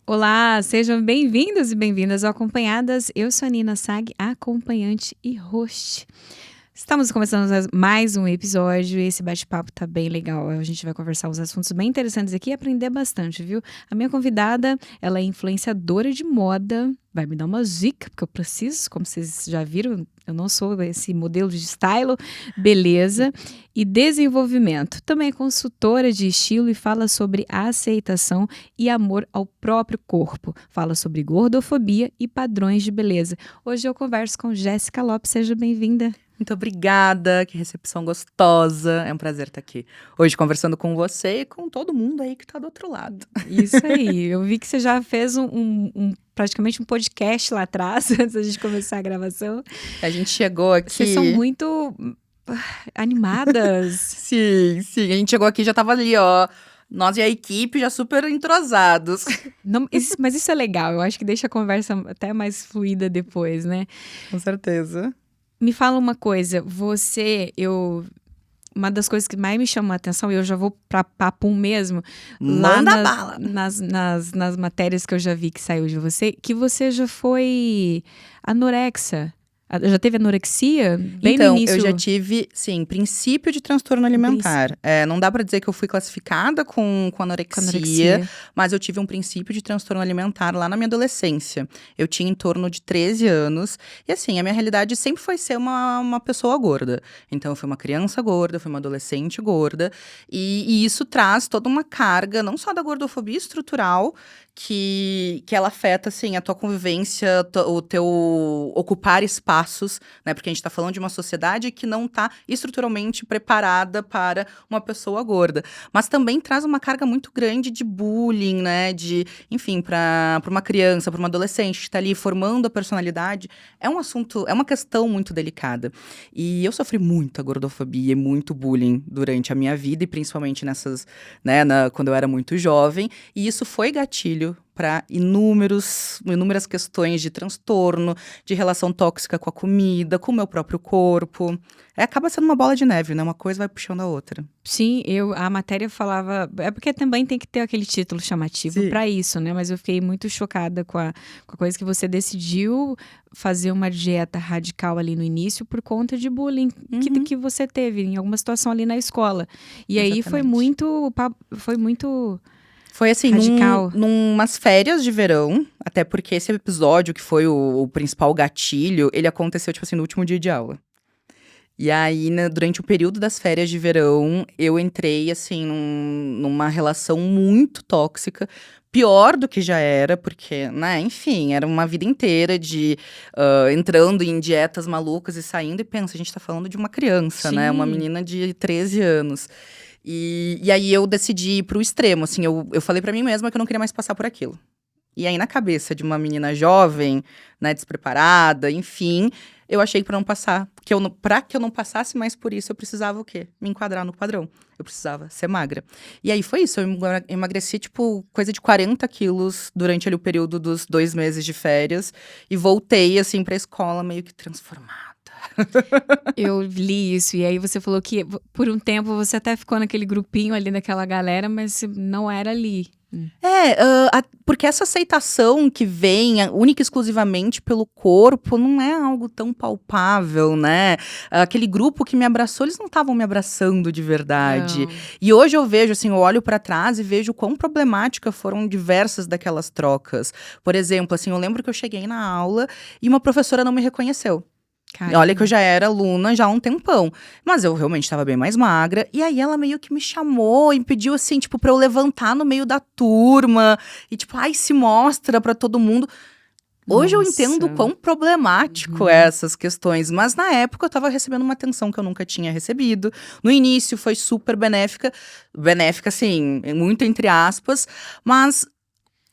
Olá, sejam bem-vindos e bem-vindas ao Acompanhadas. Eu sou a Nina Sag, acompanhante e host. Estamos começando mais um episódio e esse bate-papo tá bem legal. A gente vai conversar uns assuntos bem interessantes aqui e aprender bastante, viu? A minha convidada, ela é influenciadora de moda, vai me dar uma dica, porque eu preciso, como vocês já viram, eu não sou esse modelo de style, beleza e desenvolvimento. Também é consultora de estilo e fala sobre aceitação e amor ao próprio corpo. Fala sobre gordofobia e padrões de beleza. Hoje eu converso com Jéssica Lopes, seja bem-vinda. Muito obrigada, que recepção gostosa. É um prazer estar aqui hoje conversando com você e com todo mundo aí que está do outro lado. Isso aí. Eu vi que você já fez praticamente um podcast lá atrás, antes da gente começar a gravação. A gente chegou aqui... Vocês são muito animadas. Sim. A gente chegou aqui e já tava ali, ó. Nós e a equipe já super entrosados. Mas isso é legal. Eu acho que deixa a conversa até mais fluida depois, né? Com certeza. Me fala uma coisa, uma das coisas que mais me chamou a atenção, e eu já vou pra papum mesmo, Manda bala! nas matérias que eu já vi que saiu de você, que você já foi anorexa. Já teve anorexia? Bem Então, no início. eu já tive, sim, princípio de transtorno alimentar. Não dá pra dizer que eu fui classificada com anorexia, mas eu tive um princípio de transtorno alimentar lá na minha adolescência. Eu tinha em torno de 13 anos. E assim, a minha realidade sempre foi ser uma pessoa gorda. Então, eu fui uma criança gorda, fui uma adolescente gorda. E isso traz toda uma carga, não só da gordofobia estrutural, que ela afeta, assim, a tua convivência, o teu ocupar espaços, né? Porque a gente tá falando de uma sociedade que não tá estruturalmente preparada para uma pessoa gorda. Mas também traz uma carga muito grande de bullying, né? Enfim, para uma criança, para uma adolescente que tá ali formando a personalidade. É um assunto, é uma questão muito delicada. E eu sofri muita gordofobia e muito bullying durante a minha vida, e principalmente nessas, né, quando eu era muito jovem. E isso foi gatilho para inúmeras questões de transtorno, de relação tóxica com a comida, com o meu próprio corpo. Acaba sendo uma bola de neve, né? Uma coisa vai puxando a outra. Sim, a matéria falava... É porque também tem que ter aquele título chamativo para isso, né? Mas eu fiquei muito chocada com a coisa que você decidiu fazer uma dieta radical ali no início por conta de bullying que você teve em alguma situação ali na escola. E Exatamente. Aí foi muito... Foi assim, numas férias de verão, até porque esse episódio, que foi o principal gatilho, ele aconteceu, tipo assim, no último dia de aula. E aí, durante o período das férias de verão, eu entrei, assim, numa relação muito tóxica, pior do que já era, porque, né, enfim, era uma vida inteira de entrando em dietas malucas e saindo, e pensa, a gente tá falando de uma criança, Sim. né, uma menina de 13 anos. E aí eu decidi ir pro extremo, assim, eu falei pra mim mesma que eu não queria mais passar por aquilo. E aí na cabeça de uma menina jovem, né, despreparada, enfim, eu achei que pra que eu não passasse mais por isso, eu precisava o quê? Me enquadrar no padrão. Eu precisava ser magra. E aí foi isso, eu emagreci, tipo, coisa de 40 quilos durante ali o período dos 2 meses de férias. E voltei, assim, pra escola meio que transformada. Eu li isso, e aí você falou que por um tempo você até ficou naquele grupinho ali daquela galera, mas não era ali. Porque essa aceitação que vem única e exclusivamente pelo corpo não é algo tão palpável, né? Aquele grupo que me abraçou, eles não estavam me abraçando de verdade. Não. E hoje eu vejo, assim, eu olho pra trás e vejo quão problemática foram diversas daquelas trocas. Por exemplo, assim, eu lembro que eu cheguei na aula e uma professora não me reconheceu. Caramba. Olha que eu já era aluna já há um tempão. Mas eu realmente estava bem mais magra. E aí ela meio que me chamou e pediu assim, tipo, pra eu levantar no meio da turma. E tipo, ai, se mostra pra todo mundo. Hoje eu entendo quão problemático é essas questões. Mas na época eu tava recebendo uma atenção que eu nunca tinha recebido. No início foi super benéfica. Benéfica, assim, muito entre aspas. Mas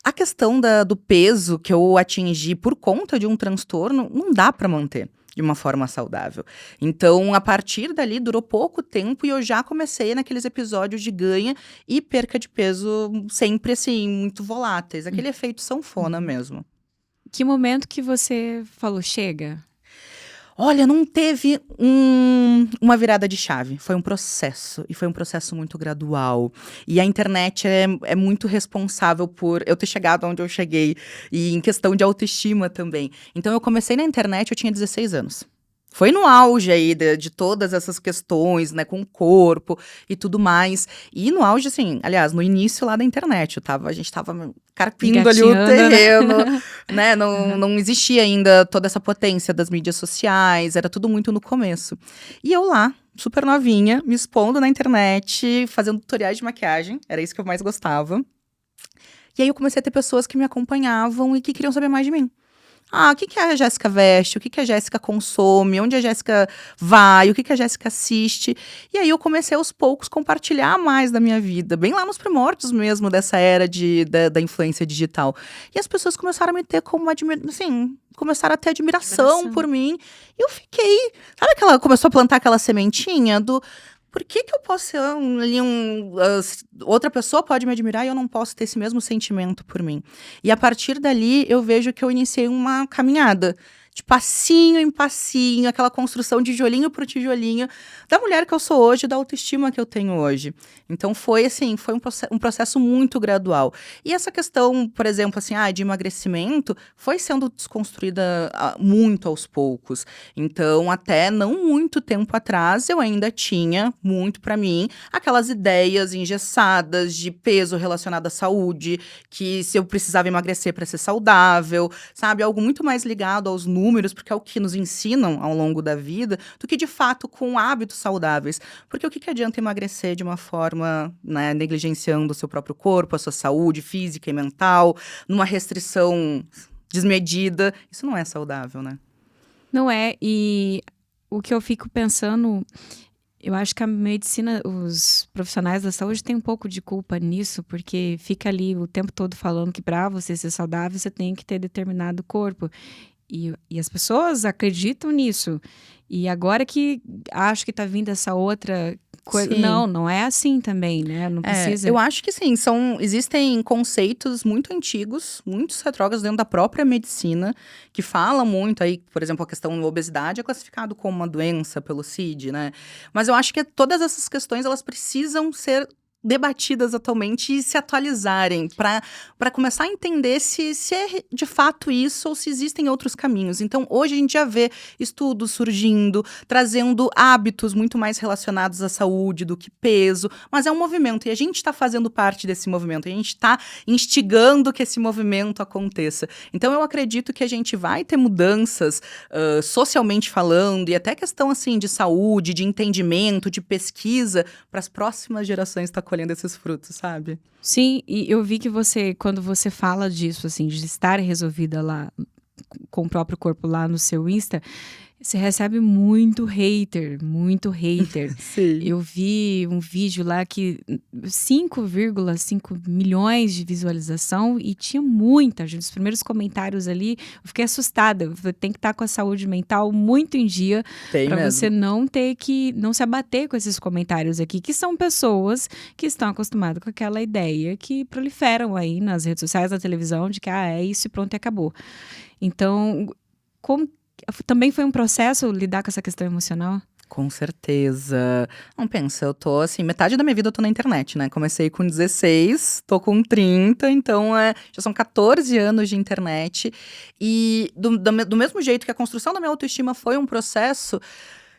a questão do peso que eu atingi por conta de um transtorno não dá pra manter de uma forma saudável. Então, a partir dali, durou pouco tempo e eu já comecei naqueles episódios de ganho e perca de peso sempre, assim, muito voláteis. Aquele efeito sanfona mesmo. Que momento que você falou, chega? Olha, não teve uma virada de chave. Foi um processo. E foi um processo muito gradual. E a internet é muito responsável por eu ter chegado onde eu cheguei. E em questão de autoestima também. Então, eu comecei na internet, eu tinha 16 anos. Foi no auge aí de todas essas questões, né, com o corpo e tudo mais. E no auge, assim, aliás, no início lá da internet, a gente tava carpindo ali o terreno, né? Não existia ainda toda essa potência das mídias sociais, era tudo muito no começo. E eu lá, super novinha, me expondo na internet, fazendo tutoriais de maquiagem, era isso que eu mais gostava. E aí eu comecei a ter pessoas que me acompanhavam e que queriam saber mais de mim. O que a Jéssica veste? O que a Jéssica consome? Onde a Jéssica vai? O que a Jéssica assiste? E aí eu comecei aos poucos compartilhar mais da minha vida, bem lá nos primórdios mesmo dessa era da influência digital. E as pessoas começaram a me ter como começaram a ter admiração por mim. E eu fiquei, sabe começou a plantar aquela sementinha do por que eu posso ser outra pessoa pode me admirar e eu não posso ter esse mesmo sentimento por mim? E a partir dali, eu vejo que eu iniciei uma caminhada, de passinho em passinho, aquela construção de tijolinho por tijolinho, da mulher que eu sou hoje, da autoestima que eu tenho hoje. Então, foi um processo muito gradual. E essa questão, por exemplo, de emagrecimento, foi sendo desconstruída muito aos poucos. Então, até não muito tempo atrás, eu ainda tinha, muito pra mim, aquelas ideias engessadas de peso relacionado à saúde, que se eu precisava emagrecer para ser saudável, sabe? Algo muito mais ligado aos números, porque é o que nos ensinam ao longo da vida, do que de fato com hábitos saudáveis. Porque o que adianta emagrecer de uma forma, né, negligenciando o seu próprio corpo, a sua saúde física e mental, numa restrição desmedida? Isso não é saudável, né? Não é, e o que eu fico pensando, eu acho que a medicina, os profissionais da saúde têm um pouco de culpa nisso, porque fica ali o tempo todo falando que para você ser saudável, você tem que ter determinado corpo. E as pessoas acreditam nisso. E agora que acho que tá vindo essa outra coisa. Não é assim também, né? Não precisa. Eu acho que sim, existem conceitos muito antigos, muitos retrógrados dentro da própria medicina, que falam muito aí, por exemplo, a questão da obesidade é classificado como uma doença pelo CID, né? Mas eu acho que todas essas questões, elas precisam ser debatidas atualmente e se atualizarem para começar a entender se é de fato isso ou se existem outros caminhos. Então, hoje a gente já vê estudos surgindo, trazendo hábitos muito mais relacionados à saúde do que peso, mas é um movimento e a gente está fazendo parte desse movimento, a gente está instigando que esse movimento aconteça. Então, eu acredito que a gente vai ter mudanças socialmente falando e até questão de saúde, de entendimento, de pesquisa para as próximas gerações colhendo esses frutos, sabe? Sim, e eu vi que quando você fala disso, de estar resolvida lá com o próprio corpo lá no seu Insta, você recebe muito hater, muito hater. Sim. Eu vi um vídeo lá que 5,5 milhões de visualização e tinha muita gente. Os primeiros comentários ali, eu fiquei assustada. Tem que estar com a saúde mental muito em dia para você não se abater com esses comentários aqui, que são pessoas que estão acostumadas com aquela ideia que proliferam aí nas redes sociais, na televisão, de que é isso e pronto e acabou. Então, também foi um processo lidar com essa questão emocional? Com certeza. Não, pensa, eu tô metade da minha vida eu tô na internet, né? Comecei com 16, tô com 30, então já são 14 anos de internet. E do mesmo jeito que a construção da minha autoestima foi um processo,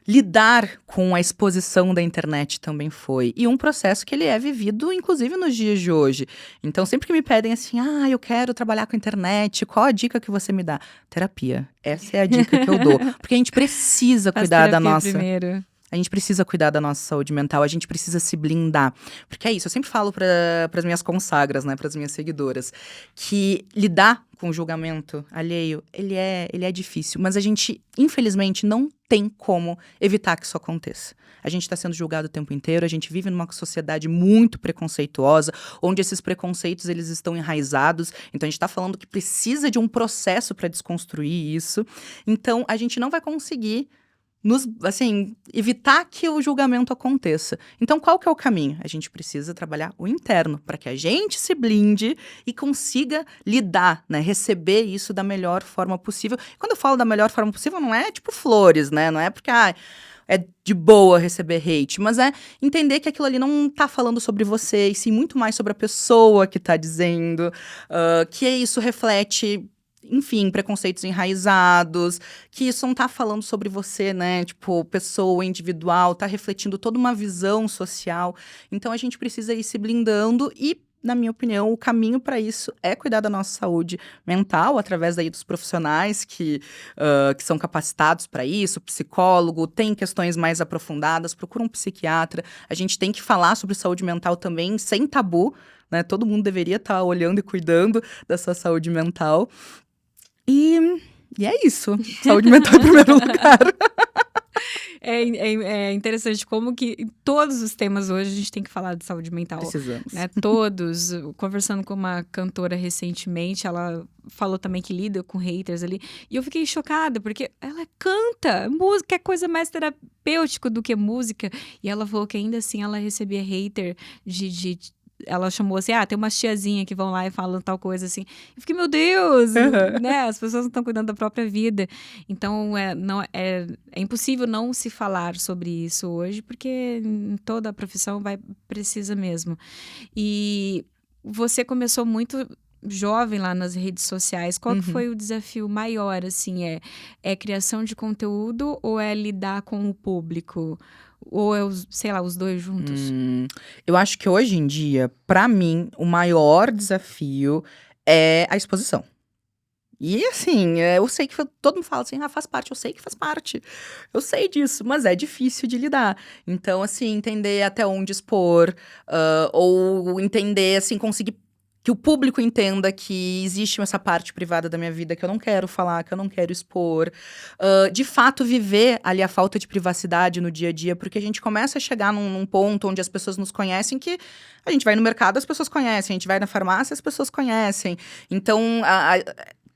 lidar com a exposição da internet também foi. E um processo que ele é vivido, inclusive, nos dias de hoje. Então, sempre que me pedem eu quero trabalhar com a internet, qual a dica que você me dá? Terapia. Essa é a dica que eu dou. Porque a gente precisa cuidar da nossa... primeiro. A gente precisa cuidar da nossa saúde mental, a gente precisa se blindar. Porque é isso, eu sempre falo para as minhas consagras, né, para as minhas seguidoras, que lidar com o julgamento alheio, ele é difícil. Mas a gente, infelizmente, não tem como evitar que isso aconteça. A gente está sendo julgado o tempo inteiro, a gente vive numa sociedade muito preconceituosa, onde esses preconceitos eles estão enraizados. Então, a gente está falando que precisa de um processo para desconstruir isso. Então, a gente não vai conseguir evitar que o julgamento aconteça. Então, qual que é o caminho? A gente precisa trabalhar o interno, para que a gente se blinde e consiga lidar, né? Receber isso da melhor forma possível. Quando eu falo da melhor forma possível, não é tipo flores, né? Não é porque, é de boa receber hate, mas é entender que aquilo ali não tá falando sobre você, e sim muito mais sobre a pessoa que tá dizendo, que isso reflete, enfim, preconceitos enraizados, que isso não tá falando sobre você, né, tipo, pessoa individual, tá refletindo toda uma visão social. Então a gente precisa ir se blindando e, na minha opinião, o caminho para isso é cuidar da nossa saúde mental, através daí dos profissionais que são capacitados para isso, psicólogo, tem questões mais aprofundadas, procura um psiquiatra. A gente tem que falar sobre saúde mental também, sem tabu, né? Todo mundo deveria estar olhando e cuidando da sua saúde mental. E é isso. Saúde mental em primeiro lugar. É interessante como que em todos os temas hoje a gente tem que falar de saúde mental. Precisamos. Né? Todos. Conversando com uma cantora recentemente, ela falou também que lida com haters ali. E eu fiquei chocada, porque ela canta. Música é coisa mais terapêutica do que música. E ela falou que ainda assim ela recebia hater ela chamou assim, tem umas tiazinhas que vão lá e falam tal coisa assim. Eu fiquei, meu Deus, né? As pessoas não estão cuidando da própria vida. Então, é impossível não se falar sobre isso hoje, porque em toda a profissão precisa mesmo. E você começou muito jovem lá nas redes sociais. Qual que foi o desafio maior, assim? É criação de conteúdo ou é lidar com o público? Ou os dois juntos? Eu acho que hoje em dia, pra mim, o maior desafio é a exposição. E assim, eu sei que todo mundo fala assim, faz parte, eu sei que faz parte. Eu sei disso, mas é difícil de lidar. Então, assim, entender até onde expor, ou entender, assim, conseguir que o público entenda que existe essa parte privada da minha vida que eu não quero falar, que eu não quero expor. De fato, viver ali a falta de privacidade no dia a dia, porque a gente começa a chegar num ponto onde as pessoas nos conhecem, que a gente vai no mercado, as pessoas conhecem, a gente vai na farmácia, as pessoas conhecem. Então,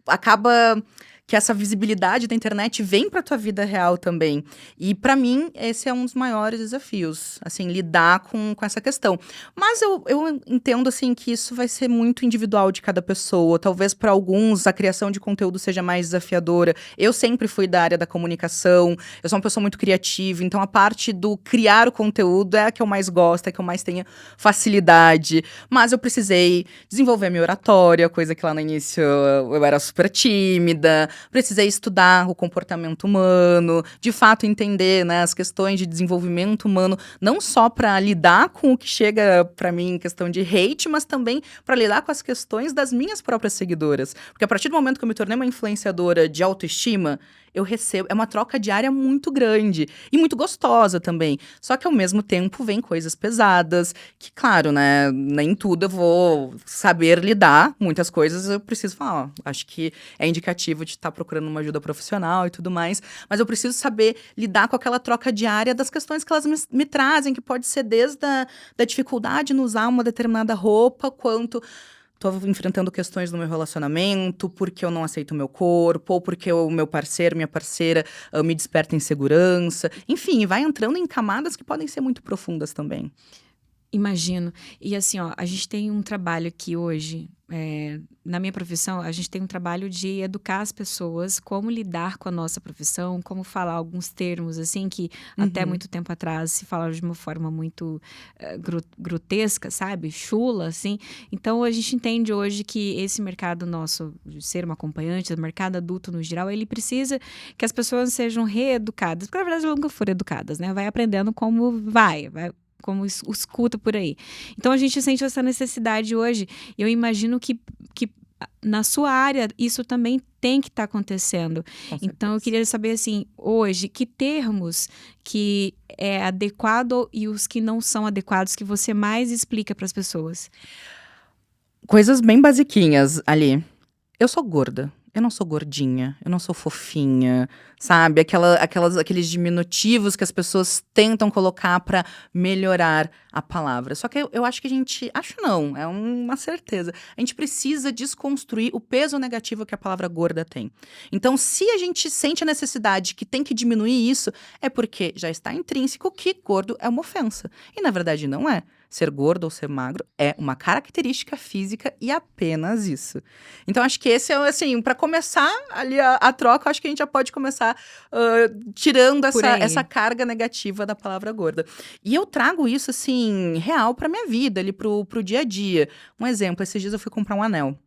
acaba que essa visibilidade da internet vem pra tua vida real também. E pra mim, esse é um dos maiores desafios, assim, lidar com essa questão. Mas eu entendo, assim, que isso vai ser muito individual de cada pessoa. Talvez para alguns a criação de conteúdo seja mais desafiadora. Eu sempre fui da área da comunicação, eu sou uma pessoa muito criativa, então a parte do criar o conteúdo é a que eu mais gosto, é a que eu mais tenho facilidade. Mas eu precisei desenvolver a minha oratória, coisa que lá no início eu era super tímida. Precisei estudar o comportamento humano, de fato entender, né, as questões de desenvolvimento humano, não só para lidar com o que chega para mim em questão de hate, mas também para lidar com as questões das minhas próprias seguidoras. Porque a partir do momento que eu me tornei uma influenciadora de autoestima, eu recebo, é uma troca diária muito grande e muito gostosa também. Só que ao mesmo tempo vem coisas pesadas, que claro, né, nem tudo eu vou saber lidar, muitas coisas eu preciso falar, acho que é indicativo de estar procurando uma ajuda profissional e tudo mais, mas eu preciso saber lidar com aquela troca diária das questões que elas me trazem, que pode ser desde da dificuldade em usar uma determinada roupa, quanto tô enfrentando questões no meu relacionamento, porque eu não aceito o meu corpo, ou porque o meu parceiro, minha parceira me desperta insegurança. Enfim, vai entrando em camadas que podem ser muito profundas também. Imagino. E assim, a gente tem um trabalho aqui hoje, na minha profissão, a gente tem um trabalho de educar as pessoas como lidar com a nossa profissão, como falar alguns termos, assim, que até muito tempo atrás se falava de uma forma muito grotesca, sabe? Chula, assim. Então, a gente entende hoje que esse mercado nosso, de ser uma acompanhante, o mercado adulto no geral, ele precisa que as pessoas sejam reeducadas, porque na verdade elas nunca foram educadas, né? Vai aprendendo como como escuta por aí. Então, a gente sente essa necessidade hoje. Eu imagino que na sua área, isso também tem que estar acontecendo. Então, eu queria saber, assim, hoje, que termos que é adequado e os que não são adequados que você mais explica para as pessoas? Coisas bem basiquinhas ali. Eu sou gorda. Eu não sou gordinha, eu não sou fofinha, sabe? Aqueles diminutivos que as pessoas tentam colocar pra melhorar a palavra. Só que eu acho que acho não, é uma certeza. A gente precisa desconstruir o peso negativo que a palavra gorda tem. Então, se a gente sente a necessidade que tem que diminuir isso, é porque já está intrínseco que gordo é uma ofensa. E na verdade não é. Ser gordo ou ser magro é uma característica física e apenas isso. Então, acho que esse é, assim, para começar ali a troca, acho que a gente já pode começar tirando essa carga negativa da palavra gorda. E eu trago isso, assim, real pra minha vida, ali pro dia a dia. Um exemplo, esses dias eu fui comprar um anel.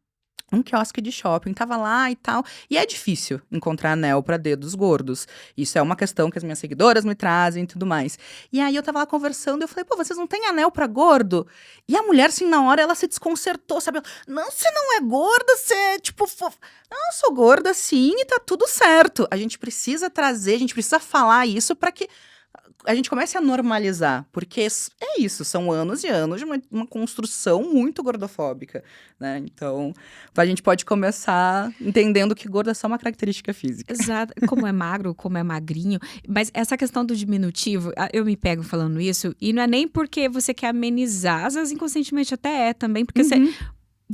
Um quiosque de shopping, tava lá e tal. E é difícil encontrar anel pra dedos gordos. Isso é uma questão que as minhas seguidoras me trazem e tudo mais. E aí eu tava lá conversando e eu falei, pô, vocês não têm anel pra gordo? E a mulher, assim, na hora, ela se desconcertou, sabe? Não, você não é gorda, você é, tipo, fofa. Não, eu sou gorda sim e tá tudo certo. A gente precisa trazer, a gente precisa falar isso pra que a gente comece a normalizar, porque é isso, são anos e anos de uma construção muito gordofóbica, né? Então, a gente pode começar entendendo que gordo é só uma característica física. Exato, como é magro, como é magrinho. Mas essa questão do diminutivo, eu me pego falando isso, e não é nem porque você quer amenizar, às vezes inconscientemente até é também, porque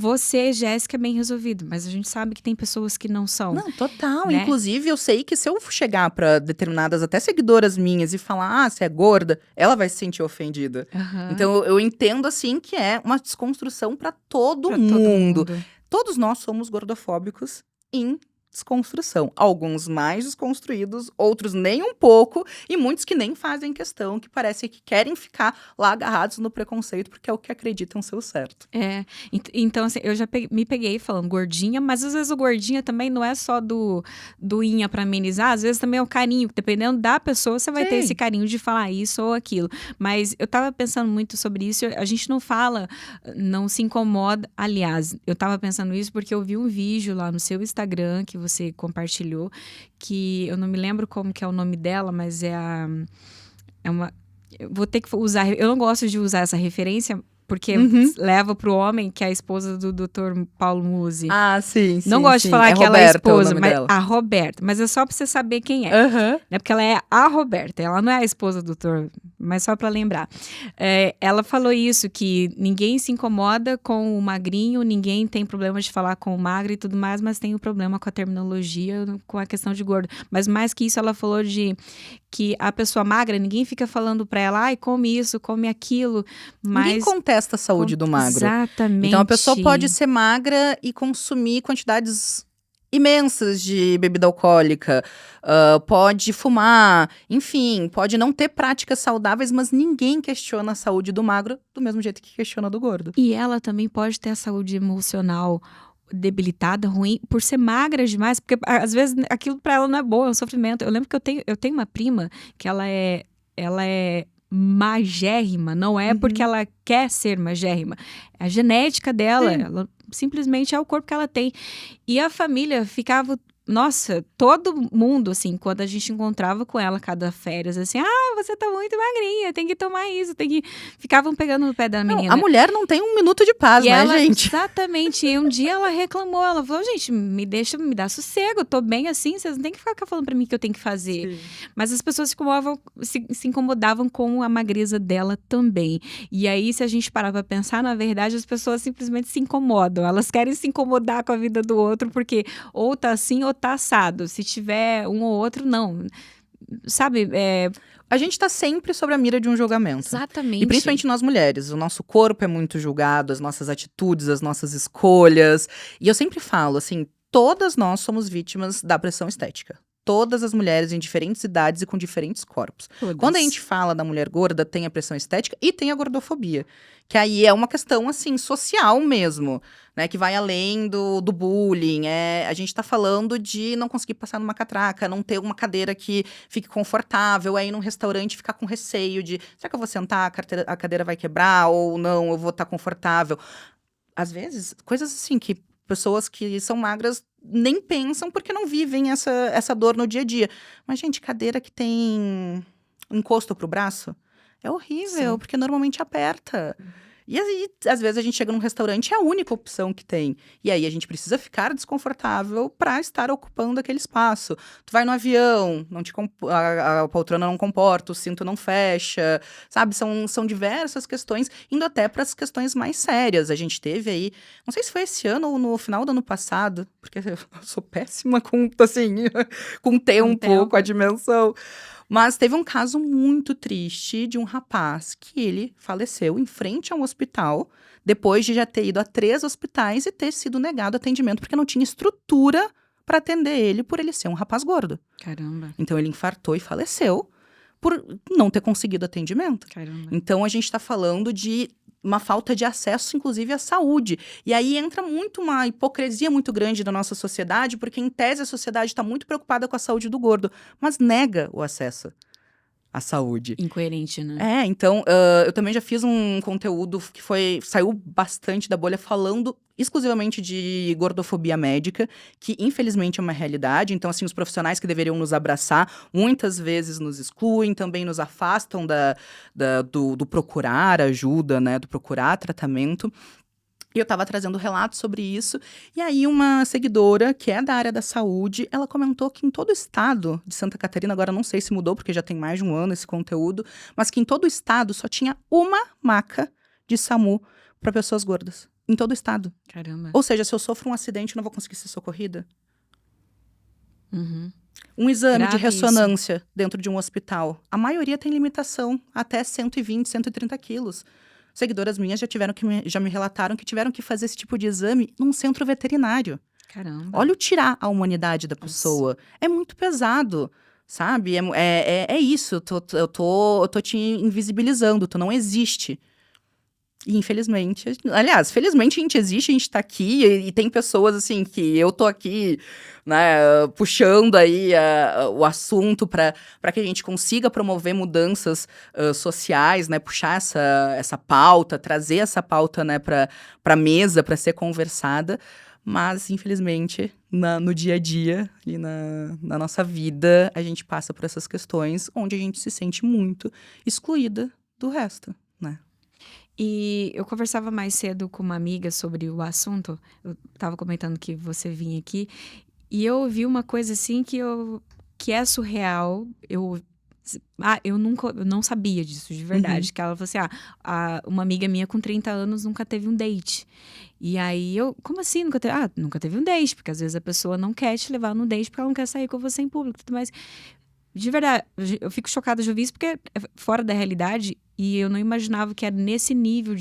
você, Jéssica, é bem resolvido, mas a gente sabe que tem pessoas que não são. Não, total. Né? Inclusive, eu sei que se eu chegar pra determinadas, até seguidoras minhas, e falar, você é gorda, ela vai se sentir ofendida. Então, eu entendo, assim, que é uma desconstrução pra todo mundo. Todos nós somos gordofóbicos em desconstrução. Alguns mais desconstruídos, outros nem um pouco, e muitos que nem fazem questão, que parece que querem ficar lá agarrados no preconceito, porque é o que acreditam ser o certo. Então, assim, eu já me peguei falando gordinha, mas às vezes o gordinha também não é só do inha pra amenizar, às vezes também é o carinho, dependendo da pessoa, você vai ter esse carinho de falar isso ou aquilo. Mas eu tava pensando muito sobre isso, a gente não fala, não se incomoda. Aliás, eu tava pensando isso porque eu vi um vídeo lá no seu Instagram que você compartilhou, que eu não me lembro como que é o nome dela, mas é uma... Eu vou ter que usar... Eu não gosto de usar essa referência, porque leva pro homem, que é a esposa do Dr. Paulo Musi. Ah, sim. Não gosto de falar que ela é a esposa, mas a Roberta. Mas é só pra você saber quem é. Né? Porque ela é a Roberta, ela não é a esposa do doutor, mas só pra lembrar. Ela falou isso, que ninguém se incomoda com o magrinho, ninguém tem problema de falar com o magro e tudo mais, mas tem o problema com a terminologia, com a questão de gordo. Mas mais que isso, ela falou de que a pessoa magra, ninguém fica falando pra ela, ai, come isso, come aquilo, mas... Ninguém contesta a saúde do magro. Exatamente. Então, a pessoa pode ser magra e consumir quantidades imensas de bebida alcoólica, pode fumar, enfim, pode não ter práticas saudáveis, mas ninguém questiona a saúde do magro do mesmo jeito que questiona do gordo. E ela também pode ter a saúde emocional debilitada, ruim, por ser magra demais, porque às vezes aquilo pra ela não é bom, é um sofrimento. Eu lembro que eu tenho uma prima que ela é magérrima, não é porque ela quer ser magérrima, a genética dela, ela simplesmente é o corpo que ela tem. E a família ficava, nossa, todo mundo, assim, quando a gente encontrava com ela cada férias, assim, você tá muito magrinha, tem que tomar isso, tem que... Ficavam pegando no pé da menina. A mulher não tem um minuto de paz, né, gente? Exatamente, e um dia ela reclamou, ela falou, gente, me dá sossego, eu tô bem assim, vocês não tem que ficar falando pra mim o que eu tenho que fazer. Sim. Mas as pessoas se incomodavam com a magreza dela também. E aí, se a gente parar pra pensar, na verdade, as pessoas simplesmente se incomodam, elas querem se incomodar com a vida do outro, porque ou tá assim ou tá assado. Se tiver um ou outro, não. Sabe, a gente tá sempre sobre a mira de um julgamento. Exatamente. E principalmente nós mulheres. O nosso corpo é muito julgado, as nossas atitudes, as nossas escolhas. E eu sempre falo, assim, todas nós somos vítimas da pressão estética. Todas as mulheres em diferentes idades e com diferentes corpos. Todas. Quando a gente fala da mulher gorda, tem a pressão estética e tem a gordofobia. Que aí é uma questão, assim, social mesmo, né? Que vai além do bullying. A gente tá falando de não conseguir passar numa catraca, não ter uma cadeira que fique confortável, aí num restaurante ficar com receio de, será que eu vou sentar, a cadeira vai quebrar, ou não, eu vou estar confortável. Às vezes, coisas assim que pessoas que são magras nem pensam porque não vivem essa dor no dia a dia. Mas, gente, cadeira que tem encosto pro braço é horrível, porque normalmente aperta. E aí, às vezes, a gente chega num restaurante, é a única opção que tem. E aí, a gente precisa ficar desconfortável para estar ocupando aquele espaço. Tu vai no avião, a poltrona não comporta, o cinto não fecha, sabe? São diversas questões, indo até para as questões mais sérias. A gente teve aí, não sei se foi esse ano ou no final do ano passado, porque eu sou péssima com, assim, com tempo, com a dimensão. Mas teve um caso muito triste de um rapaz que ele faleceu em frente a um hospital, depois de já ter ido a 3 hospitais e ter sido negado atendimento, porque não tinha estrutura para atender ele, por ele ser um rapaz gordo. Caramba. Então, ele infartou e faleceu por não ter conseguido atendimento. Caramba. Então, a gente está falando de uma falta de acesso, inclusive, à saúde. E aí entra muito uma hipocrisia muito grande da nossa sociedade, porque, em tese, a sociedade está muito preocupada com a saúde do gordo, mas nega o acesso à saúde. Incoerente, né? Então, eu também já fiz um conteúdo que saiu bastante da bolha, falando exclusivamente de gordofobia médica, que infelizmente é uma realidade. Então, assim, os profissionais que deveriam nos abraçar, muitas vezes nos excluem, também nos afastam do procurar ajuda, né, do procurar tratamento. E eu estava trazendo relatos sobre isso, e aí uma seguidora, que é da área da saúde, ela comentou que em todo o estado de Santa Catarina, agora não sei se mudou, porque já tem mais de um ano esse conteúdo, mas que em todo o estado só tinha uma maca de SAMU para pessoas gordas. Em todo o estado. Caramba. Ou seja, se eu sofro um acidente, eu não vou conseguir ser socorrida. Uhum. Um exame Grave de ressonância dentro de um hospital. A maioria tem limitação, até 120, 130 quilos. Seguidoras minhas já me relataram que tiveram que fazer esse tipo de exame num centro veterinário. Caramba. Olha o tirar a humanidade da pessoa. É muito pesado, sabe? É isso, eu tô te invisibilizando, tu não existe. E infelizmente, aliás, felizmente a gente existe, a gente tá aqui, e tem pessoas assim que eu tô aqui, né, puxando aí o assunto para que a gente consiga promover mudanças sociais, né, puxar essa pauta, trazer essa pauta, né, para mesa, para ser conversada. Mas, infelizmente, no dia a dia e na nossa vida, a gente passa por essas questões onde a gente se sente muito excluída do resto, né? E eu conversava mais cedo com uma amiga sobre o assunto. Eu tava comentando que você vinha aqui. E eu ouvi uma coisa assim que é surreal. Eu não sabia disso, de verdade. Uhum. Que ela falou assim, uma amiga minha com 30 anos nunca teve um date. E aí como assim nunca teve? Nunca teve um date, porque às vezes a pessoa não quer te levar no date porque ela não quer sair com você em público e tudo mais. De verdade, eu fico chocada de ouvir isso porque é fora da realidade e eu não imaginava que era nesse nível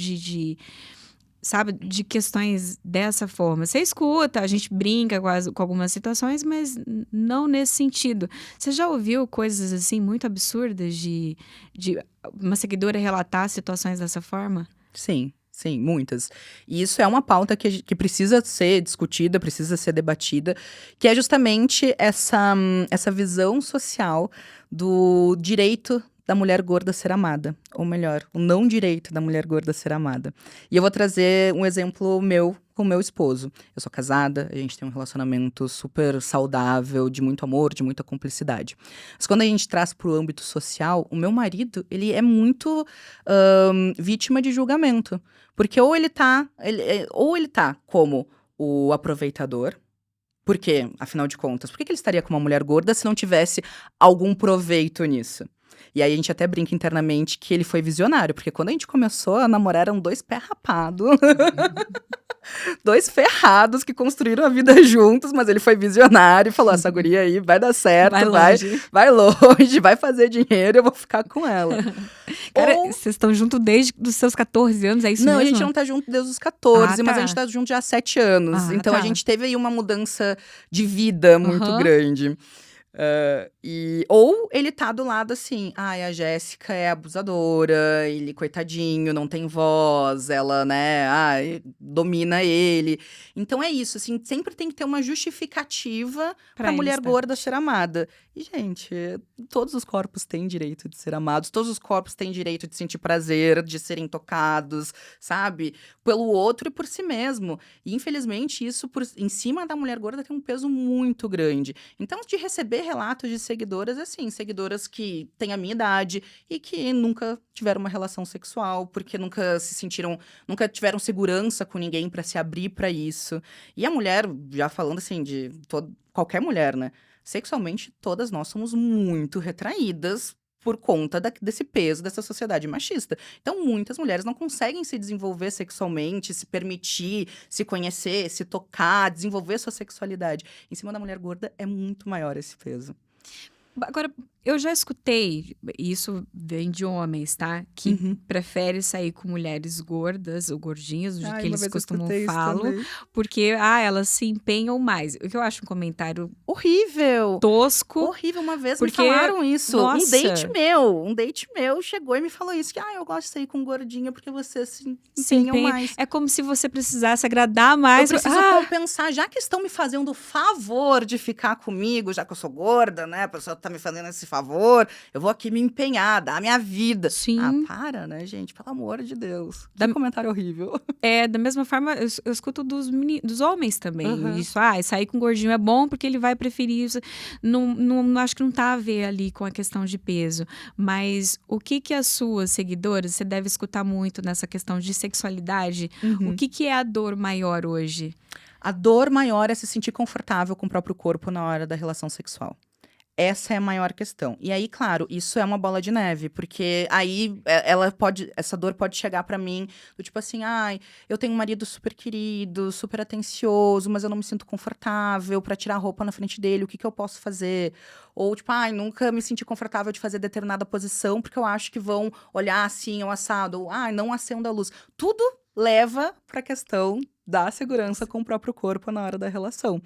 sabe, de questões dessa forma. Você escuta, a gente brinca com algumas situações, mas não nesse sentido. Você já ouviu coisas assim muito absurdas de uma seguidora relatar situações dessa forma? Sim, muitas. E isso é uma pauta que precisa ser discutida, precisa ser debatida, que é justamente essa visão social do direito da mulher gorda ser amada. Ou melhor, o não direito da mulher gorda ser amada. E eu vou trazer um exemplo meu com o meu esposo. Eu sou casada, a gente tem um relacionamento super saudável, de muito amor, de muita cumplicidade. Mas quando a gente traz para o âmbito social, o meu marido, ele é muito vítima de julgamento. Porque ou ele tá como o aproveitador, porque, afinal de contas, por que ele estaria com uma mulher gorda se não tivesse algum proveito nisso? E aí a gente até brinca internamente que ele foi visionário, porque quando a gente começou a namorar eram 2 pés rapados. 2 ferrados que construíram a vida juntos, mas ele foi visionário e falou, essa guria aí vai dar certo, vai longe, vai fazer dinheiro, eu vou ficar com ela. Cara, vocês estão juntos desde os seus 14 anos, é isso mesmo? Não, a gente não tá junto desde os 14, mas tá. a gente tá junto já há 7 anos. Então tá. a gente teve aí uma mudança de vida muito grande. Ou ele tá do lado assim, a Jéssica é abusadora, ele, coitadinho, não tem voz, ela, né, domina ele. Então é isso, assim, sempre tem que ter uma justificativa pra mulher gorda ser amada. E, gente, todos os corpos têm direito de ser amados, todos os corpos têm direito de sentir prazer, de serem tocados, sabe? Pelo outro e por si mesmo. E, infelizmente, isso em cima da mulher gorda tem um peso muito grande. Então, de receber ver relatos de seguidoras, assim, seguidoras que têm a minha idade e que nunca tiveram uma relação sexual, porque nunca nunca tiveram segurança com ninguém para se abrir para isso. E a mulher, já falando assim, qualquer mulher, né? Sexualmente, todas nós somos muito retraídas por conta desse peso dessa sociedade machista. Então, muitas mulheres não conseguem se desenvolver sexualmente, se permitir, se conhecer, se tocar, desenvolver sua sexualidade. Em cima da mulher gorda é muito maior esse peso. Agora, eu já escutei, isso vem de homens, tá? Que prefere sair com mulheres gordas ou gordinhas, do jeito que eles costumam falar, porque elas se empenham mais. O que eu acho um comentário horrível, tosco. Horrível, uma vez me falaram isso. Nossa. Um date meu chegou e me falou isso, que eu gosto de sair com gordinha porque você se empenham mais. É como se você precisasse agradar mais. Eu preciso compensar, já que estão me fazendo o favor de ficar comigo, já que eu sou gorda, né? A pessoa tá me fazendo esse favor, eu vou aqui me empenhar, dar a minha vida. Sim. Para, né, gente? Pelo amor de Deus. Que comentário horrível. Da mesma forma, eu escuto dos homens também. Isso, sair com gordinho é bom porque ele vai preferir isso. Não, acho que não tá a ver ali com a questão de peso. Mas o que as suas seguidoras, você deve escutar muito nessa questão de sexualidade, o que é a dor maior hoje? A dor maior é se sentir confortável com o próprio corpo na hora da relação sexual. Essa é a maior questão. E aí, claro, isso é uma bola de neve, porque aí essa dor pode chegar pra mim do tipo assim, eu tenho um marido super querido, super atencioso, mas eu não me sinto confortável pra tirar a roupa na frente dele, o que eu posso fazer? Ou tipo, nunca me senti confortável de fazer determinada posição, porque eu acho que vão olhar assim, ou assado, ou não acendo a luz. Tudo leva pra questão da segurança com o próprio corpo na hora da relação.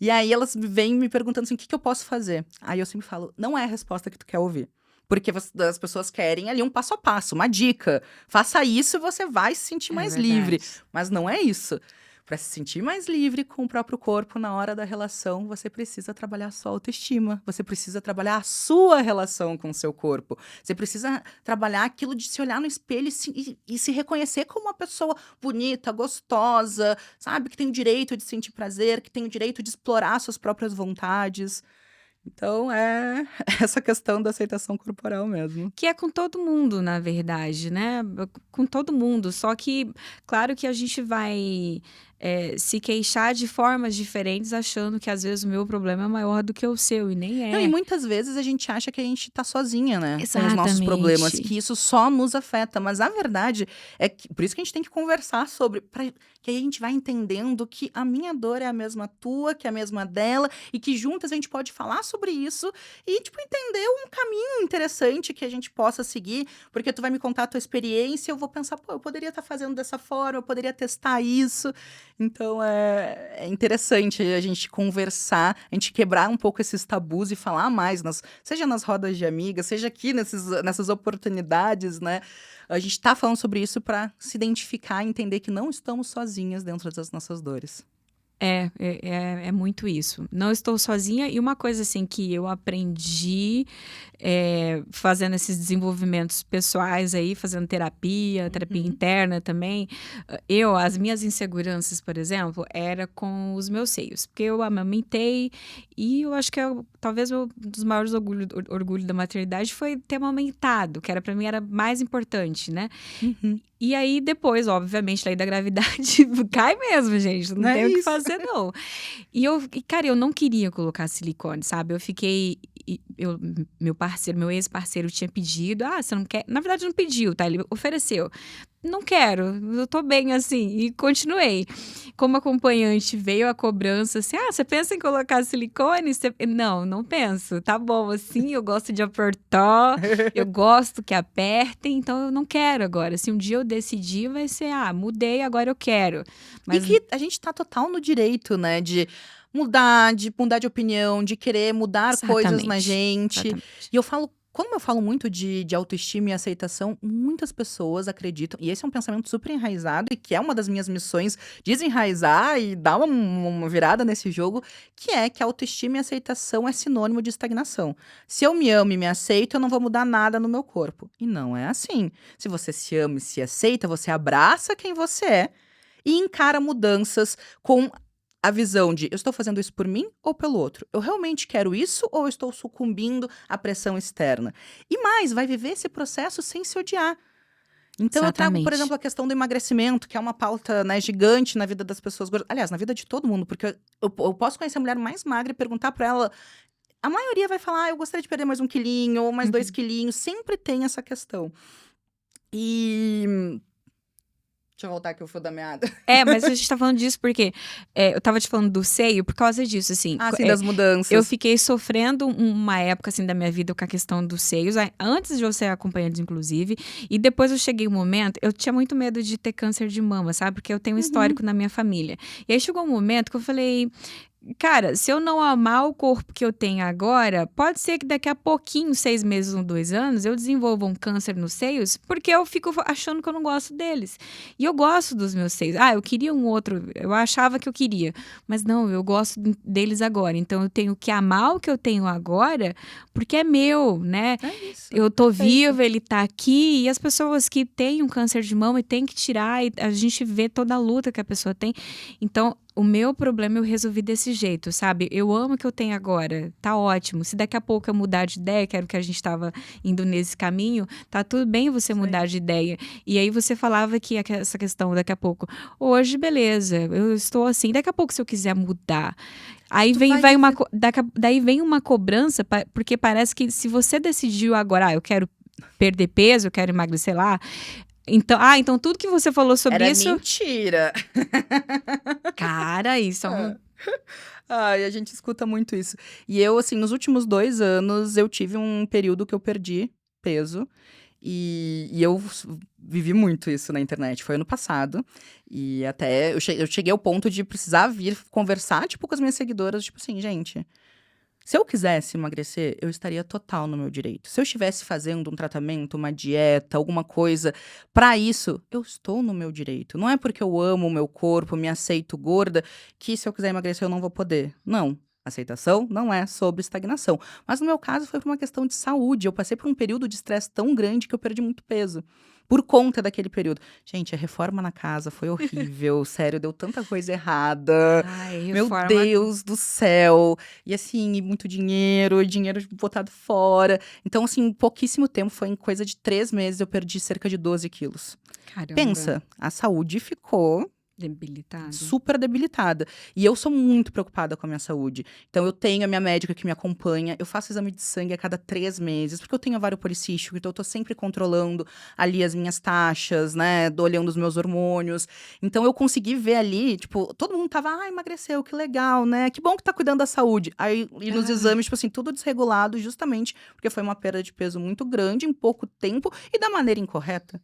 E aí elas vêm me perguntando assim, o que eu posso fazer? Aí eu sempre falo, não é a resposta que tu quer ouvir. Porque as pessoas querem ali um passo a passo, uma dica. Faça isso e você vai se sentir mais livre. Mas não é isso. Para se sentir mais livre com o próprio corpo na hora da relação, você precisa trabalhar a sua autoestima. Você precisa trabalhar a sua relação com o seu corpo. Você precisa trabalhar aquilo de se olhar no espelho e se reconhecer como uma pessoa bonita, gostosa, sabe? Que tem o direito de sentir prazer, que tem o direito de explorar suas próprias vontades. Então, é essa questão da aceitação corporal mesmo. Que é com todo mundo, na verdade, né? Com todo mundo. Só que, claro que a gente vai se queixar de formas diferentes, achando que às vezes o meu problema é maior do que o seu, e nem é. Não, e muitas vezes a gente acha que a gente tá sozinha, né? Exatamente. Com os nossos problemas, que isso só nos afeta. Mas a verdade é que, por isso que a gente tem que conversar sobre, que aí a gente vai entendendo que a minha dor é a mesma tua, que é a mesma dela, e que juntas a gente pode falar sobre isso e, tipo, entender um caminho interessante que a gente possa seguir, porque tu vai me contar a tua experiência, eu vou pensar, eu poderia estar fazendo dessa forma, eu poderia testar isso. Então, é interessante a gente conversar, a gente quebrar um pouco esses tabus e falar mais, seja nas rodas de amigas, seja aqui nessas oportunidades, né? A gente tá falando sobre isso para se identificar e entender que não estamos sozinhas dentro das nossas dores. É muito isso. Não estou sozinha. E uma coisa assim que eu aprendi fazendo esses desenvolvimentos pessoais aí, fazendo terapia interna também. As minhas inseguranças, por exemplo, era com os meus seios. Porque eu amamentei e eu acho que talvez um dos maiores orgulho da maternidade foi ter amamentado, que para mim era mais importante, né? E aí depois, obviamente, daí da gravidade, cai mesmo, gente. Não tem o que fazer, não. Cara, eu não queria colocar silicone, sabe? Eu fiquei... Meu ex-parceiro tinha pedido. Você não quer? Na verdade, não pediu, tá? Ele ofereceu. Não quero, eu tô bem assim. E continuei. Como acompanhante, veio a cobrança assim: você pensa em colocar silicone? Não penso. Tá bom, assim, eu gosto de apertar, eu gosto que apertem, então eu não quero agora. Se um dia eu decidir, vai ser, mudei, agora eu quero. Mas... E que a gente tá total no direito, né, de mudar de opinião, de querer mudar coisas na gente. E quando eu falo muito de autoestima e aceitação, muitas pessoas acreditam, e esse é um pensamento super enraizado, e que é uma das minhas missões, desenraizar e dar uma virada nesse jogo, que é que autoestima e aceitação é sinônimo de estagnação. Se eu me amo e me aceito, eu não vou mudar nada no meu corpo. E não é assim. Se você se ama e se aceita, você abraça quem você é e encara mudanças com a visão de eu estou fazendo isso por mim ou pelo outro? Eu realmente quero isso ou eu estou sucumbindo à pressão externa? E mais, vai viver esse processo sem se odiar. Então eu trago, por exemplo, a questão do emagrecimento, que é uma pauta, né, gigante na vida das pessoas gordas. Aliás, na vida de todo mundo, porque eu posso conhecer a mulher mais magra e perguntar pra ela. A maioria vai falar, eu gostaria de perder mais 1 quilinho ou mais 2 quilinhos. Sempre tem essa questão. E... Deixa eu voltar aqui o fio da meada. Mas a gente tá falando disso porque eu tava te falando do seio por causa disso, assim. Sim, das mudanças. Eu fiquei sofrendo uma época, assim, da minha vida com a questão dos seios, antes de eu ser acompanhante, inclusive. E depois eu cheguei um momento, eu tinha muito medo de ter câncer de mama, sabe? Porque eu tenho um histórico na minha família. E aí chegou um momento que eu falei... Cara, se eu não amar o corpo que eu tenho agora, pode ser que daqui a pouquinho, 6 meses ou 2 anos, eu desenvolva um câncer nos seios, porque eu fico achando que eu não gosto deles. E eu gosto dos meus seios. Eu queria um outro, eu achava que eu queria. Mas não, eu gosto deles agora. Então, eu tenho que amar o que eu tenho agora, porque é meu, né? É isso. Eu tô viva, ele tá aqui. E as pessoas que têm um câncer de mama e tem que tirar, e a gente vê toda a luta que a pessoa tem. Então, o meu problema eu resolvi desse jeito, sabe? Eu amo o que eu tenho agora, tá ótimo. Se daqui a pouco eu mudar de ideia, que era o que a gente tava indo nesse caminho, tá tudo bem você mudar de ideia. E aí você falava que essa questão daqui a pouco, hoje, beleza, eu estou assim, daqui a pouco se eu quiser mudar. Aí daí vem uma cobrança, porque parece que se você decidiu agora, eu quero perder peso, eu quero emagrecer lá... Então tudo que você falou sobre isso... Era mentira. Cara, isso é um... Ai, a gente escuta muito isso. E eu, assim, nos últimos 2 anos, eu tive um período que eu perdi peso. E eu vivi muito isso na internet. Foi ano passado. E até eu cheguei ao ponto de precisar vir conversar, tipo, com as minhas seguidoras. Tipo assim, gente... Se eu quisesse emagrecer, eu estaria total no meu direito. Se eu estivesse fazendo um tratamento, uma dieta, alguma coisa, pra isso, eu estou no meu direito. Não é porque eu amo o meu corpo, me aceito gorda, que se eu quiser emagrecer eu não vou poder. Não. Aceitação não é sobre estagnação. Mas no meu caso foi por uma questão de saúde. Eu passei por um período de estresse tão grande que eu perdi muito peso. Por conta daquele período. Gente, a reforma na casa foi horrível. Sério, deu tanta coisa errada. Meu Deus do céu. E assim, muito dinheiro botado fora. Então, assim, em pouquíssimo tempo, foi em coisa de 3 meses, eu perdi cerca de 12 quilos. Caramba. Pensa, a saúde ficou... Debilitada. Super debilitada. E eu sou muito preocupada com a minha saúde. Então, eu tenho a minha médica que me acompanha. Eu faço exame de sangue a cada 3 meses, porque eu tenho ovário policístico. Então, eu tô sempre controlando ali as minhas taxas, né? Olhando os meus hormônios. Então, eu consegui ver ali, tipo, todo mundo tava, emagreceu, que legal, né? Que bom que tá cuidando da saúde. Aí, e nos exames, tipo assim, tudo desregulado, justamente porque foi uma perda de peso muito grande em pouco tempo e da maneira incorreta.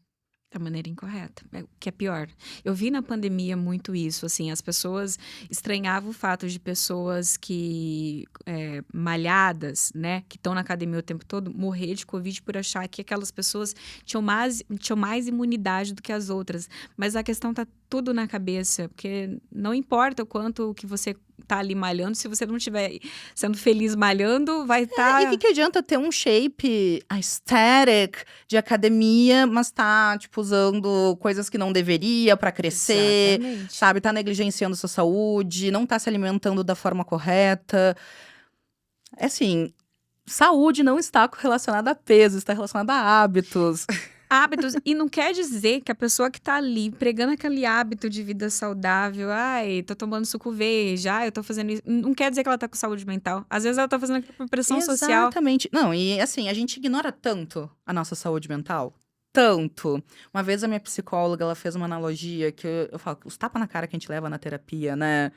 Da maneira incorreta, que é pior. Eu vi na pandemia muito isso, assim, as pessoas estranhavam o fato de pessoas que, malhadas, né, que estão na academia o tempo todo, morrer de Covid por achar que aquelas pessoas tinham mais imunidade do que as outras. Mas a questão tá tudo na cabeça, porque não importa o quanto que você tá ali malhando, se você não estiver sendo feliz malhando, vai estar... E que adianta ter um shape aesthetic de academia, mas tá, tipo, usando coisas que não deveria pra crescer, sabe? Tá negligenciando sua saúde, não tá se alimentando da forma correta. É assim, saúde não está relacionada a peso, está relacionada a hábitos. Hábitos, e não quer dizer que a pessoa que tá ali pregando aquele hábito de vida saudável, tô tomando suco verde, eu tô fazendo isso, não quer dizer que ela tá com saúde mental. Às vezes ela tá fazendo aquilo por pressão social. Exatamente. Não, e assim, a gente ignora tanto a nossa saúde mental. Tanto. Uma vez a minha psicóloga, ela fez uma analogia que eu falo, os tapas na cara que a gente leva na terapia, né?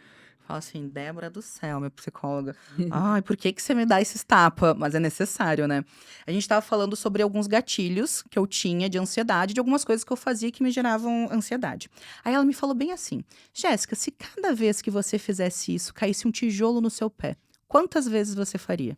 Fala assim, Débora do céu, minha psicóloga. Ai, por que você me dá esses tapas? Mas é necessário, né? A gente tava falando sobre alguns gatilhos que eu tinha de ansiedade, de algumas coisas que eu fazia que me geravam ansiedade. Aí ela me falou bem assim, Jéssica, se cada vez que você fizesse isso, caísse um tijolo no seu pé, quantas vezes você faria?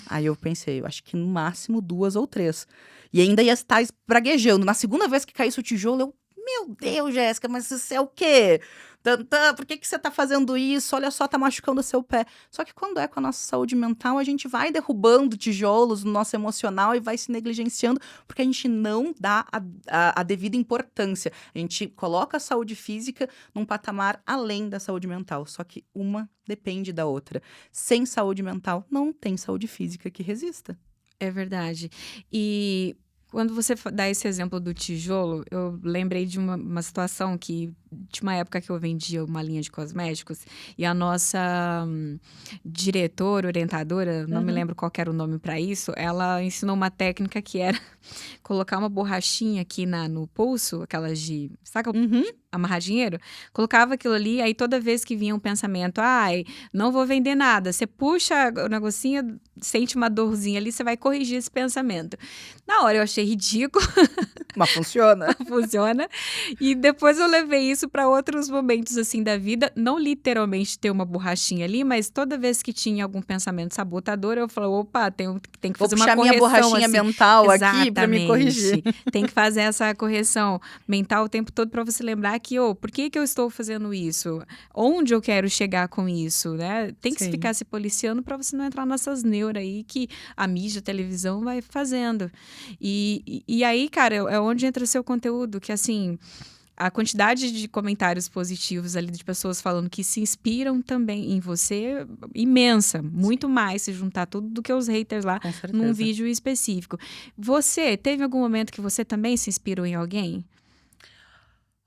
Aí eu pensei, eu acho que no máximo 2 ou 3. E ainda ia estar espraguejando. Na segunda vez que caísse o tijolo, meu Deus, Jéssica, mas isso é o quê? Tantã, por que você tá fazendo isso? Olha só, tá machucando o seu pé. Só que quando é com a nossa saúde mental, a gente vai derrubando tijolos no nosso emocional e vai se negligenciando, porque a gente não dá a devida importância. A gente coloca a saúde física num patamar além da saúde mental. Só que uma depende da outra. Sem saúde mental, não tem saúde física que resista. É verdade. E quando você dá esse exemplo do tijolo, eu lembrei de uma situação que, de uma época que eu vendia uma linha de cosméticos, e a nossa diretora, orientadora, não me lembro qual era o nome para isso, ela ensinou uma técnica que era colocar uma borrachinha aqui no pulso, aquelas de, saca, amarrar dinheiro, colocava aquilo ali, aí toda vez que vinha um pensamento, ai, não vou vender nada, você puxa o negocinho, sente uma dorzinha ali, você vai corrigir esse pensamento. Na hora eu achei ridículo. Mas funciona. Funciona. E depois eu levei isso para outros momentos assim da vida, não literalmente ter uma borrachinha ali, mas toda vez que tinha algum pensamento sabotador, eu falo, opa, tem que fazer uma correção. Vou puxar minha borrachinha assim, mental aqui para me corrigir. Tem que fazer essa correção mental o tempo todo para você lembrar que, por que eu estou fazendo isso? Onde eu quero chegar com isso, né? Tem que ficar se policiando para você não entrar nessas neuras aí que a mídia, a televisão vai fazendo. E aí, cara, é onde entra o seu conteúdo, que assim, a quantidade de comentários positivos ali de pessoas falando que se inspiram também em você, imensa, muito mais se juntar tudo do que os haters lá num vídeo específico. Você, teve algum momento que você também se inspirou em alguém?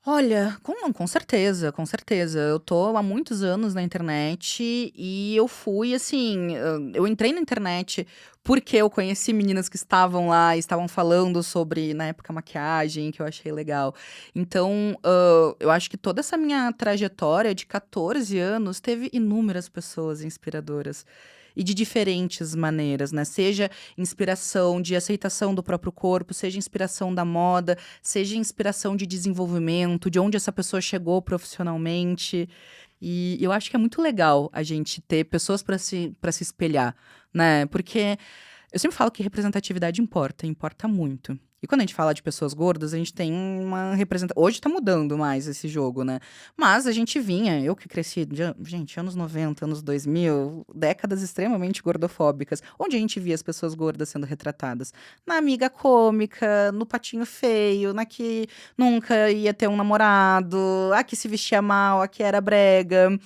Olha, com certeza, com certeza. Eu tô há muitos anos na internet e eu fui assim, eu entrei na internet porque eu conheci meninas que estavam lá e estavam falando sobre, na época, maquiagem, que eu achei legal. Então, eu acho que toda essa minha trajetória de 14 anos teve inúmeras pessoas inspiradoras. E de diferentes maneiras, né? Seja inspiração de aceitação do próprio corpo, seja inspiração da moda, seja inspiração de desenvolvimento, de onde essa pessoa chegou profissionalmente. E eu acho que é muito legal a gente ter pessoas para se espelhar, né? Porque eu sempre falo que representatividade importa muito. E quando a gente fala de pessoas gordas, a gente tem uma representação. Hoje tá mudando mais esse jogo, né? Mas a gente vinha, eu que cresci, gente, anos 90, anos 2000, décadas extremamente gordofóbicas, onde a gente via as pessoas gordas sendo retratadas. Na amiga cômica, no patinho feio, na que nunca ia ter um namorado, a que se vestia mal, a que era brega.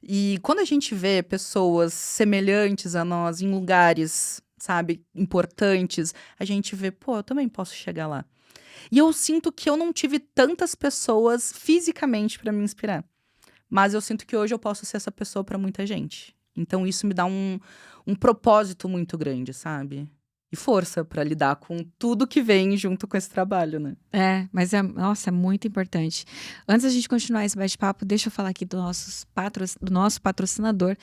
E quando a gente vê pessoas semelhantes a nós em lugares, sabe, importantes, a gente vê, pô, eu também posso chegar lá. E eu sinto que eu não tive tantas pessoas fisicamente para me inspirar. Mas eu sinto que hoje eu posso ser essa pessoa para muita gente. Então isso me dá um propósito muito grande, sabe? E força para lidar com tudo que vem junto com esse trabalho, né? Mas nossa, é muito importante. Antes da gente continuar esse bate-papo, deixa eu falar aqui do nosso patrocinador.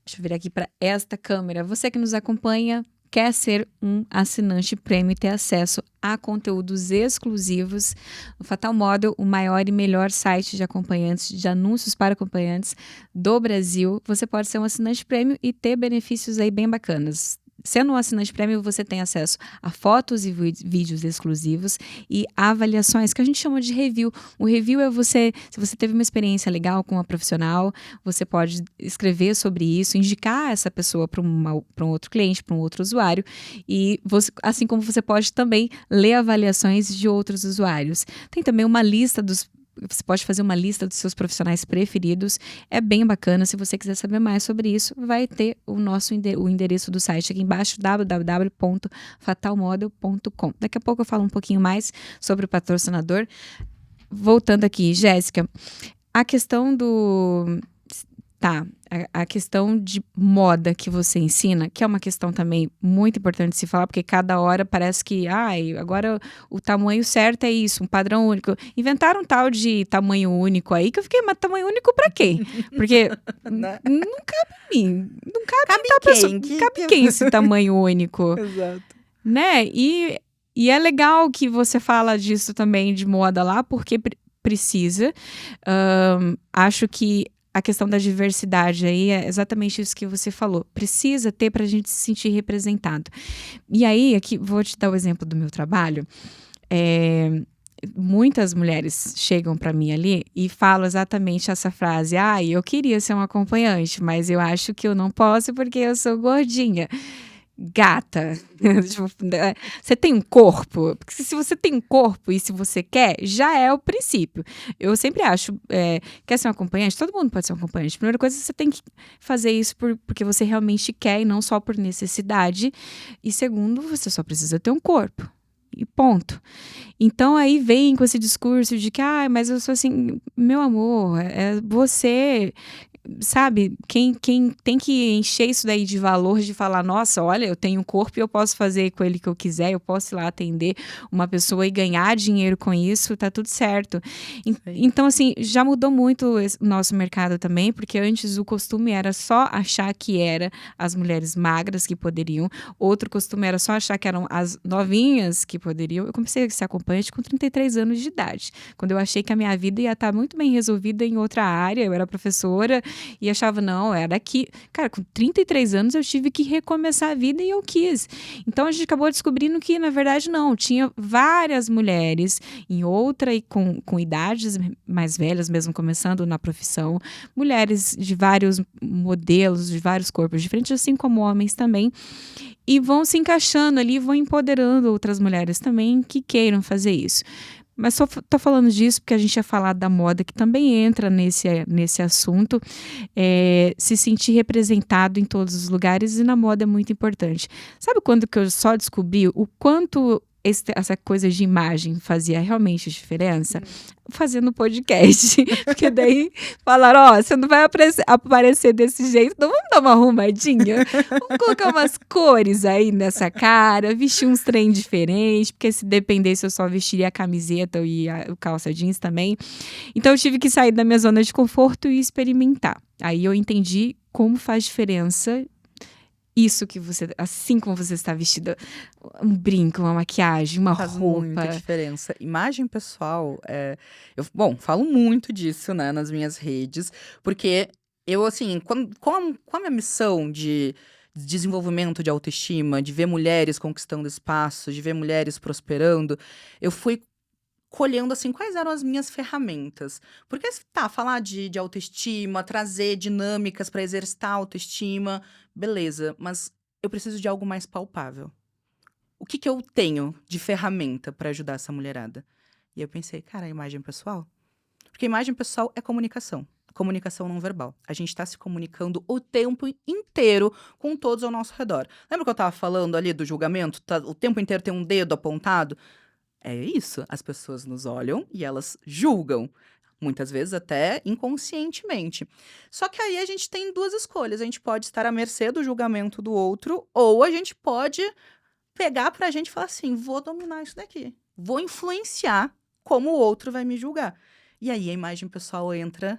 Deixa eu virar aqui para esta câmera. Você que nos acompanha, quer ser um assinante prêmio e ter acesso a conteúdos exclusivos no Fatal Model, o maior e melhor site de acompanhantes, de anúncios para acompanhantes do Brasil. Você pode ser um assinante prêmio e ter benefícios aí bem bacanas. Sendo um assinante prêmio, você tem acesso a fotos e vídeos exclusivos e avaliações, que a gente chama de review. O review é se você teve uma experiência legal com uma profissional, você pode escrever sobre isso, indicar essa pessoa para um outro cliente, para um outro usuário. E assim como você pode também ler avaliações de outros usuários. Tem também uma lista você pode fazer uma lista dos seus profissionais preferidos. É bem bacana. Se você quiser saber mais sobre isso, vai ter o endereço do site aqui embaixo, www.fatalmodel.com. Daqui a pouco eu falo um pouquinho mais sobre o patrocinador. Voltando aqui, Jéssica, a questão a questão de moda que você ensina, que é uma questão também muito importante de se falar, porque cada hora parece que, agora o tamanho certo é isso, um padrão único. Inventaram um tal de tamanho único aí, que eu fiquei, mas tamanho único pra quê? Porque não cabe em mim, não cabe em quem? Cabe quem esse tamanho único? Exato. Né? E é legal que você fala disso também de moda lá, porque precisa. Acho que a questão da diversidade aí é exatamente isso que você falou. Precisa ter para a gente se sentir representado. E aí, aqui, vou te dar o exemplo do meu trabalho. muitas mulheres chegam para mim ali e falam exatamente essa frase: eu queria ser uma acompanhante, mas eu acho que eu não posso porque eu sou gordinha. Gata, tipo, você tem um corpo? Porque se você tem um corpo e se você quer, já é o princípio. Eu sempre acho, quer ser um acompanhante? Todo mundo pode ser um acompanhante. Primeira coisa, você tem que fazer isso porque você realmente quer e não só por necessidade. E segundo, você só precisa ter um corpo. E ponto. Então aí vem com esse discurso de que, mas eu sou assim, meu amor, você... Sabe, quem tem que encher isso daí de valor, de falar, nossa, olha, eu tenho um corpo e eu posso fazer com ele o que eu quiser, eu posso ir lá atender uma pessoa e ganhar dinheiro com isso, tá tudo certo. Então, assim, já mudou muito o nosso mercado também, porque antes o costume era só achar que era as mulheres magras que poderiam, outro costume era só achar que eram as novinhas que poderiam. Eu comecei a ser acompanhante com 33 anos de idade, quando eu achei que a minha vida ia estar muito bem resolvida em outra área, eu era professora, e achava, não, era aqui. Cara, com 33 anos eu tive que recomeçar a vida e eu quis. Então a gente acabou descobrindo que, na verdade, não. Tinha várias mulheres em outra e com idades mais velhas, mesmo começando na profissão. Mulheres de vários modelos, de vários corpos diferentes, assim como homens também. E vão se encaixando ali, vão empoderando outras mulheres também que queiram fazer isso. Mas só tô falando disso porque a gente ia falar da moda, que também entra nesse assunto. Se sentir representado em todos os lugares, e na moda é muito importante. Sabe quando que eu só descobri o quanto essa coisa de imagem fazia realmente diferença? Fazendo podcast. Porque daí falaram, você não vai aparecer desse jeito, então vamos dar uma arrumadinha? Vamos colocar umas cores aí nessa cara, vestir uns trem diferentes, porque se dependesse eu só vestiria a camiseta e a calça jeans também. Então eu tive que sair da minha zona de conforto e experimentar. Aí eu entendi como faz diferença isso que você, assim como você está vestida, um brinco, uma maquiagem, uma Faz roupa. muita diferença. Imagem pessoal, eu falo muito disso, né, nas minhas redes, porque eu, assim, com a minha missão de desenvolvimento de autoestima, de ver mulheres conquistando espaço, de ver mulheres prosperando, eu fui colhendo, assim, quais eram as minhas ferramentas. Porque, falar de autoestima, trazer dinâmicas para exercitar a autoestima, beleza, mas eu preciso de algo mais palpável. O que eu tenho de ferramenta para ajudar essa mulherada? E eu pensei, cara, a imagem pessoal. Porque imagem pessoal é comunicação. Comunicação não verbal. A gente está se comunicando o tempo inteiro com todos ao nosso redor. Lembra que eu estava falando ali do julgamento? O tempo inteiro tem um dedo apontado? É isso. As pessoas nos olham e elas julgam. Muitas vezes até inconscientemente. Só que aí a gente tem duas escolhas. A gente pode estar à mercê do julgamento do outro, ou a gente pode pegar pra gente e falar assim, vou dominar isso daqui. Vou influenciar como o outro vai me julgar. E aí a imagem pessoal entra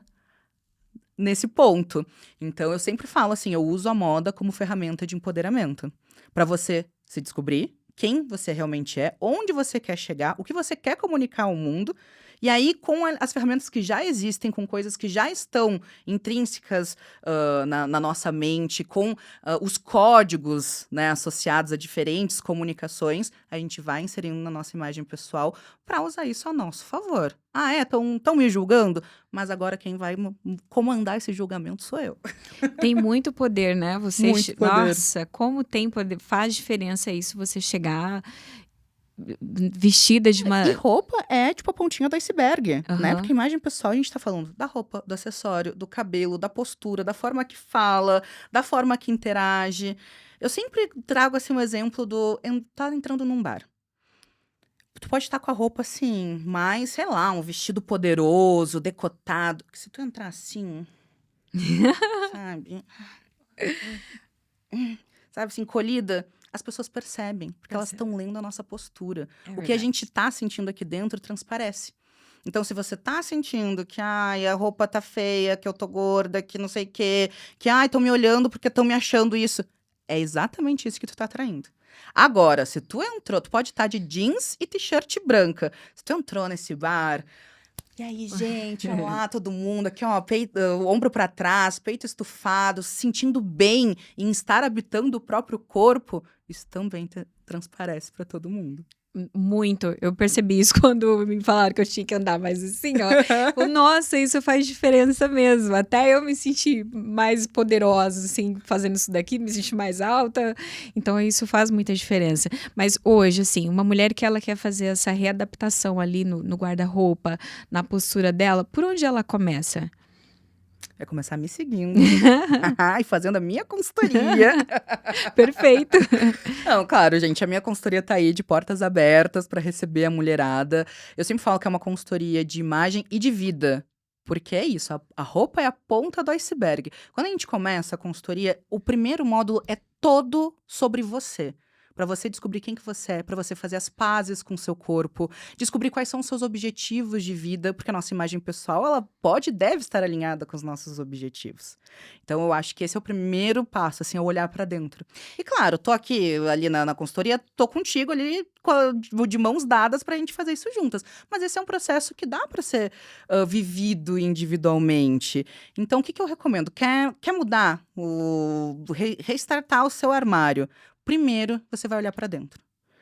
nesse ponto. Então eu sempre falo assim, eu uso a moda como ferramenta de empoderamento. Pra você se descobrir quem você realmente é, onde você quer chegar, o que você quer comunicar ao mundo. E aí, com as ferramentas que já existem, com coisas que já estão intrínsecas na nossa mente, com os códigos, né, associados a diferentes comunicações, a gente vai inserindo na nossa imagem pessoal para usar isso a nosso favor. Estão me julgando? Mas agora quem vai comandar esse julgamento sou eu. Tem muito poder, né? Muito poder. Nossa, como tem poder. Faz diferença isso, você chegar vestida de uma... E roupa é tipo a pontinha do iceberg, Uhum. né? Porque imagem pessoal, a gente tá falando da roupa, do acessório, do cabelo, da postura, da forma que fala, da forma que interage. Eu sempre trago, assim, um exemplo tá entrando num bar. Tu pode estar com a roupa, assim, mais, sei lá, um vestido poderoso, decotado. Que se tu entrar assim, sabe? Sabe, assim, encolhida, as pessoas percebem, porque elas estão lendo a nossa postura. O que a gente tá sentindo aqui dentro transparece. Então, se você tá sentindo que, a roupa tá feia, que eu tô gorda, que não sei o quê, que, estão me olhando porque estão me achando isso, é exatamente isso que tu tá atraindo. Agora, se tu entrou, tu pode estar de jeans e t-shirt branca. Se tu entrou nesse bar... E aí, gente, olha lá, todo mundo aqui, ó, ombro pra trás, peito estufado, se sentindo bem em estar habitando o próprio corpo, isso também transparece pra todo mundo. Muito. Eu percebi isso quando me falaram que eu tinha que andar mais assim, ó. Nossa, isso faz diferença mesmo. Até eu me senti mais poderosa, assim, fazendo isso daqui, me senti mais alta. Então, isso faz muita diferença. Mas hoje, assim, uma mulher que ela quer fazer essa readaptação ali no guarda-roupa, na postura dela, por onde ela começa? É começar me seguindo e fazendo a minha consultoria. Perfeito. Não, claro, gente, a minha consultoria tá aí de portas abertas para receber a mulherada. Eu sempre falo que é uma consultoria de imagem e de vida. Porque é isso, a roupa é a ponta do iceberg. Quando a gente começa a consultoria, o primeiro módulo é todo sobre você. Para você descobrir quem que você é, para você fazer as pazes com o seu corpo, descobrir quais são os seus objetivos de vida, porque a nossa imagem pessoal, ela pode e deve estar alinhada com os nossos objetivos. Então, eu acho que esse é o primeiro passo, assim, é olhar para dentro. E claro, tô aqui, ali na consultoria, tô contigo ali, de mãos dadas pra gente fazer isso juntas. Mas esse é um processo que dá para ser vivido individualmente. Então, o que eu recomendo? Quer mudar, restartar o seu armário? Primeiro, você vai olhar para dentro.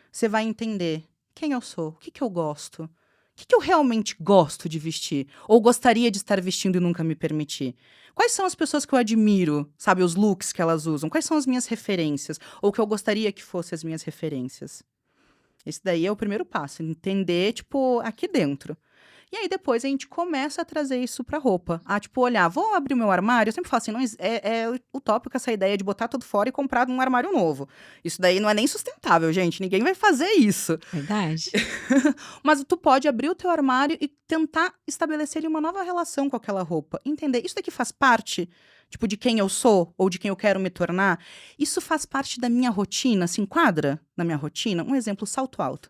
Você vai entender quem eu sou, o que eu gosto, o que eu realmente gosto de vestir, ou gostaria de estar vestindo e nunca me permitir. Quais são as pessoas que eu admiro, sabe, os looks que elas usam? Quais são as minhas referências, ou que eu gostaria que fossem as minhas referências? Esse daí é o primeiro passo, entender, tipo, aqui dentro. E aí, depois, a gente começa a trazer isso pra roupa. Tipo, olhar, vou abrir o meu armário. Eu sempre falo assim, não, é utópico essa ideia de botar tudo fora e comprar um armário novo. Isso daí não é nem sustentável, gente. Ninguém vai fazer isso. Verdade. Mas tu pode abrir o teu armário e tentar estabelecer ali uma nova relação com aquela roupa. Entender, isso daqui faz parte, tipo, de quem eu sou ou de quem eu quero me tornar? Isso faz parte da minha rotina? Se enquadra na minha rotina? Um exemplo, salto alto.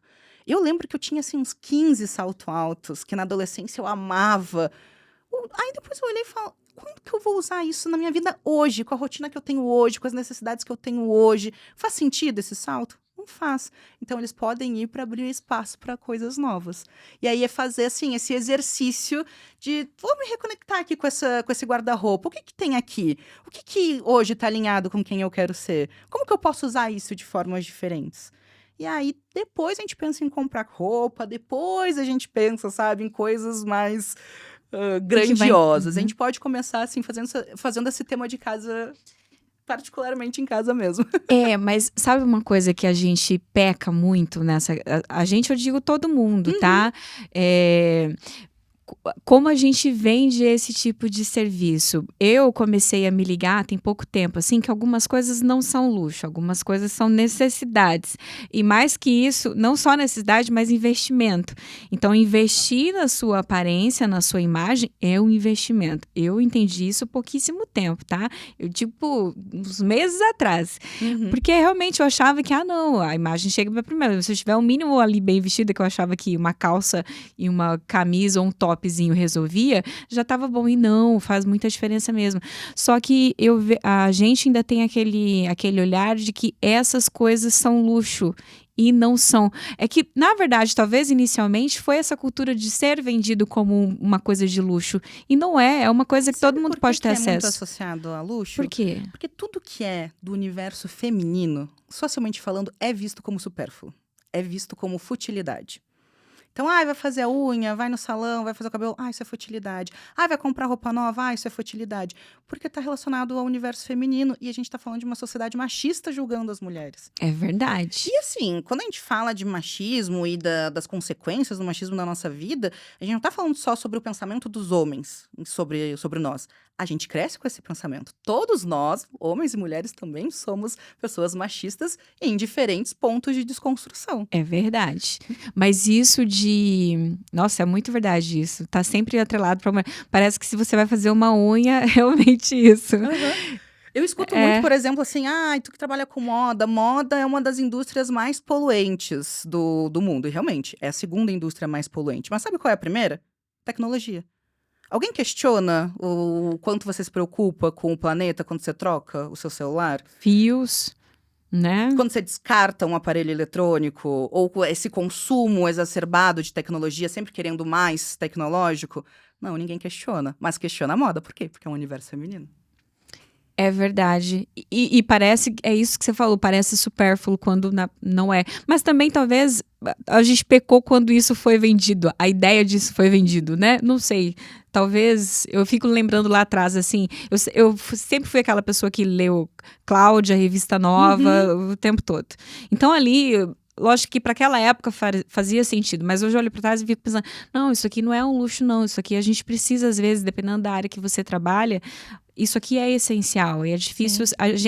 Eu lembro que eu tinha, assim, uns 15 salto altos, que na adolescência eu amava. Aí depois eu olhei e falei, quando que eu vou usar isso na minha vida hoje? Com a rotina que eu tenho hoje, com as necessidades que eu tenho hoje? Faz sentido esse salto? Não faz. Então, eles podem ir para abrir espaço para coisas novas. E aí é fazer, assim, esse exercício de, vou me reconectar aqui com esse guarda-roupa. O que tem aqui? O que hoje está alinhado com quem eu quero ser? Como que eu posso usar isso de formas diferentes? E aí, depois a gente pensa em comprar roupa, depois a gente pensa, sabe, em coisas mais grandiosas. A gente pode começar, assim, fazendo esse tema de casa, particularmente em casa mesmo. Mas sabe uma coisa que a gente peca muito nessa... A gente, eu digo todo mundo, tá? Como a gente vende esse tipo de serviço? Eu comecei a me ligar tem pouco tempo, assim, que algumas coisas não são luxo, algumas coisas são necessidades. E mais que isso, não só necessidade, mas investimento. Então, investir na sua aparência, na sua imagem, é um investimento. Eu entendi isso há pouquíssimo tempo, tá? Eu, tipo, uns meses atrás. Porque realmente eu achava que, não, a imagem chega pra primeiro. Se eu tiver um mínimo ali bem vestida, que eu achava que uma calça e uma camisa ou um topzinho resolvia, já estava bom. E não, faz muita diferença mesmo. Só que a gente ainda tem aquele olhar de que essas coisas são luxo. E não são. É que, na verdade, talvez inicialmente foi essa cultura de ser vendido como uma coisa de luxo. E não é. É uma coisa que todo mundo pode ter acesso. É muito associado a luxo? Por quê? Porque tudo que é do universo feminino, socialmente falando, é visto como supérfluo. É visto como futilidade. Então, vai fazer a unha, vai no salão, vai fazer o cabelo. Isso é futilidade. Vai comprar roupa nova. Isso é futilidade. Porque está relacionado ao universo feminino. E a gente está falando de uma sociedade machista julgando as mulheres. É verdade. E assim, quando a gente fala de machismo e das consequências do machismo na nossa vida, a gente não está falando só sobre o pensamento dos homens, sobre nós. A gente cresce com esse pensamento. Todos nós, homens e mulheres, também somos pessoas machistas em diferentes pontos de desconstrução. É verdade. Mas isso Nossa, é muito verdade isso. Tá sempre atrelado pra mulher. Parece que se você vai fazer uma unha, é realmente isso. Eu escuto muito, por exemplo, assim, tu que trabalha com moda. Moda é uma das indústrias mais poluentes do mundo. E realmente, é a segunda indústria mais poluente. Mas sabe qual é a primeira? Tecnologia. Alguém questiona o quanto você se preocupa com o planeta quando você troca o seu celular? Fios, né? Quando você descarta um aparelho eletrônico, ou esse consumo exacerbado de tecnologia, sempre querendo mais tecnológico? Não, ninguém questiona. Mas questiona a moda. Por quê? Porque é um universo feminino. É verdade. E parece, é isso que você falou, parece supérfluo quando não é. Mas também, talvez, a gente pecou quando isso foi vendido. A ideia disso foi vendido, né? Não sei. Talvez, eu fico lembrando lá atrás, assim, eu sempre fui aquela pessoa que leu Cláudia, Revista Nova, o tempo todo. Então, ali, lógico que para aquela época fazia sentido, mas hoje eu olho para trás e fico pensando, não, isso aqui não é um luxo, não. Isso aqui a gente precisa, às vezes, dependendo da área que você trabalha, isso aqui é essencial. E é difícil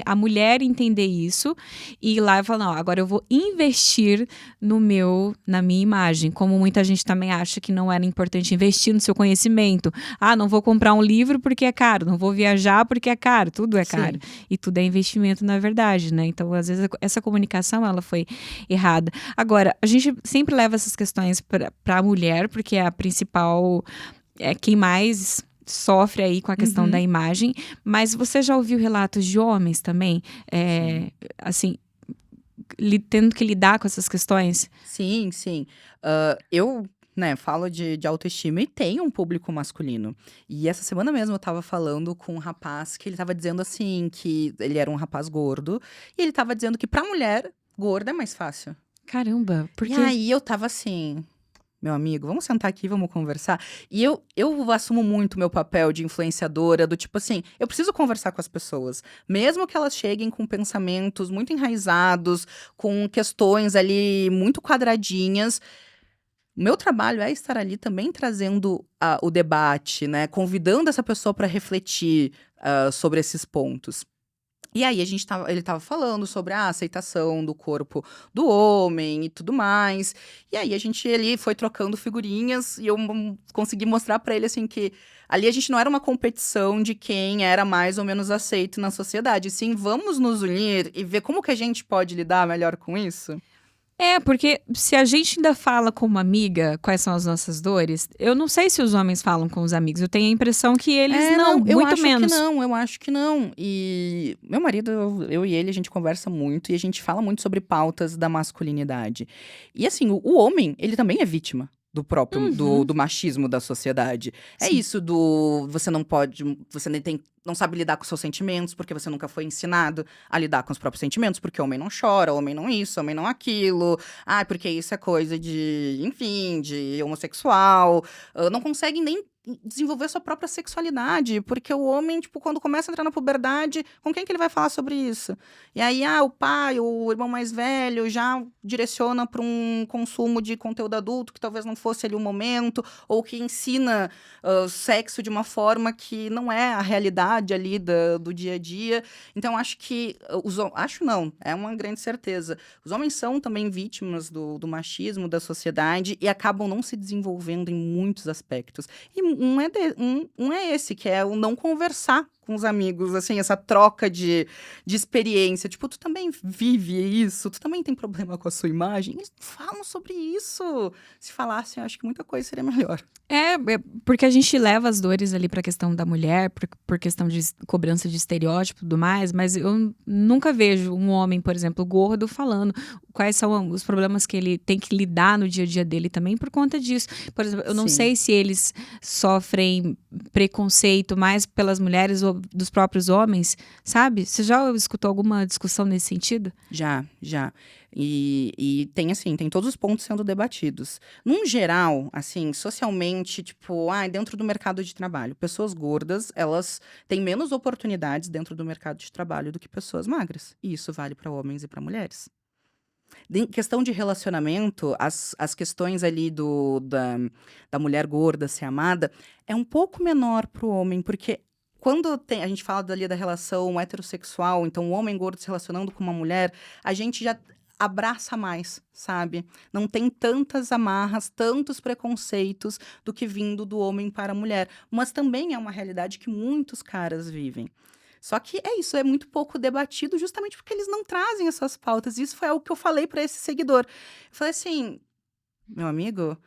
a mulher entender isso e ir lá e falar, não, agora eu vou investir na minha imagem. Como muita gente também acha que não era importante investir no seu conhecimento. Ah, não vou comprar um livro porque é caro, não vou viajar porque é caro, tudo é caro. E tudo é investimento, na verdade, né? Então, às vezes, essa comunicação, ela foi errada. Agora, a gente sempre leva essas questões para a mulher, porque é a principal, é quem mais sofre aí com a questão da imagem, mas você já ouviu relatos de homens também, assim, tendo que lidar com essas questões? Sim. Eu, né, falo de autoestima e tenho um público masculino. E essa semana mesmo eu tava falando com um rapaz que ele tava dizendo assim, que ele era um rapaz gordo, e ele tava dizendo que pra mulher, gorda é mais fácil. Caramba, por E quê? aí eu tava assim, meu amigo, vamos sentar aqui, vamos conversar. E eu assumo muito meu papel de influenciadora, do tipo assim, eu preciso conversar com as pessoas. Mesmo que elas cheguem com pensamentos muito enraizados, com questões ali muito quadradinhas. Meu trabalho é estar ali também trazendo o debate, né? Convidando essa pessoa para refletir sobre esses pontos. E aí ele estava falando sobre a aceitação do corpo do homem e tudo mais. E aí ele foi trocando figurinhas e eu consegui mostrar para ele assim que ali a gente não era uma competição de quem era mais ou menos aceito na sociedade. Sim, vamos nos unir e ver como que a gente pode lidar melhor com isso. É, porque se a gente ainda fala com uma amiga quais são as nossas dores, eu não sei se os homens falam com os amigos. Eu tenho a impressão que eles não, Eu muito acho menos. eu acho que não. E meu marido, eu e ele, a gente conversa muito e a gente fala muito sobre pautas da masculinidade. E assim, o homem, ele também é vítima do próprio, do machismo da sociedade. É Sim. isso você não pode, você nem tem, não sabe lidar com seus sentimentos, porque você nunca foi ensinado a lidar com os próprios sentimentos, porque homem não chora, homem não isso, homem não aquilo. Ah, porque isso é coisa de, enfim, de homossexual. Não consegue nem desenvolver sua própria sexualidade, porque o homem, tipo, quando começa a entrar na puberdade, com quem que ele vai falar sobre isso? E aí, o pai, o irmão mais velho já direciona para um consumo de conteúdo adulto que talvez não fosse ali o momento, ou que ensina sexo de uma forma que não é a realidade ali do dia a dia. Então, acho que acho não, é uma grande certeza. Os homens são também vítimas do machismo da sociedade e acabam não se desenvolvendo em muitos aspectos. E um é esse, que é o não conversar com os amigos, assim, essa troca de experiência. Tipo, tu também vive isso? Tu também tem problema com a sua imagem? Eles falam sobre isso. Se falassem, eu acho que muita coisa seria melhor. É, porque a gente leva as dores ali pra questão da mulher, por questão de cobrança de estereótipo e tudo mais, mas eu nunca vejo um homem, por exemplo, gordo, falando quais são os problemas que ele tem que lidar no dia a dia dele também por conta disso. Por exemplo, eu não Sim. sei se eles sofrem preconceito mais pelas mulheres ou dos próprios homens, sabe? Você já escutou alguma discussão nesse sentido? Já. E tem, assim, tem todos os pontos sendo debatidos. Num geral, assim, socialmente, tipo, dentro do mercado de trabalho, pessoas gordas, elas têm menos oportunidades dentro do mercado de trabalho do que pessoas magras. E isso vale para homens e para mulheres. Em questão de relacionamento, as questões ali da mulher gorda ser amada é um pouco menor para o homem, porque quando a gente fala ali da relação heterossexual, então o homem gordo se relacionando com uma mulher, a gente já abraça mais, sabe? Não tem tantas amarras, tantos preconceitos do que vindo do homem para a mulher. Mas também é uma realidade que muitos caras vivem. Só que é isso, é muito pouco debatido justamente porque eles não trazem essas pautas. Isso foi algo que eu falei para esse seguidor. Eu falei assim, meu amigo,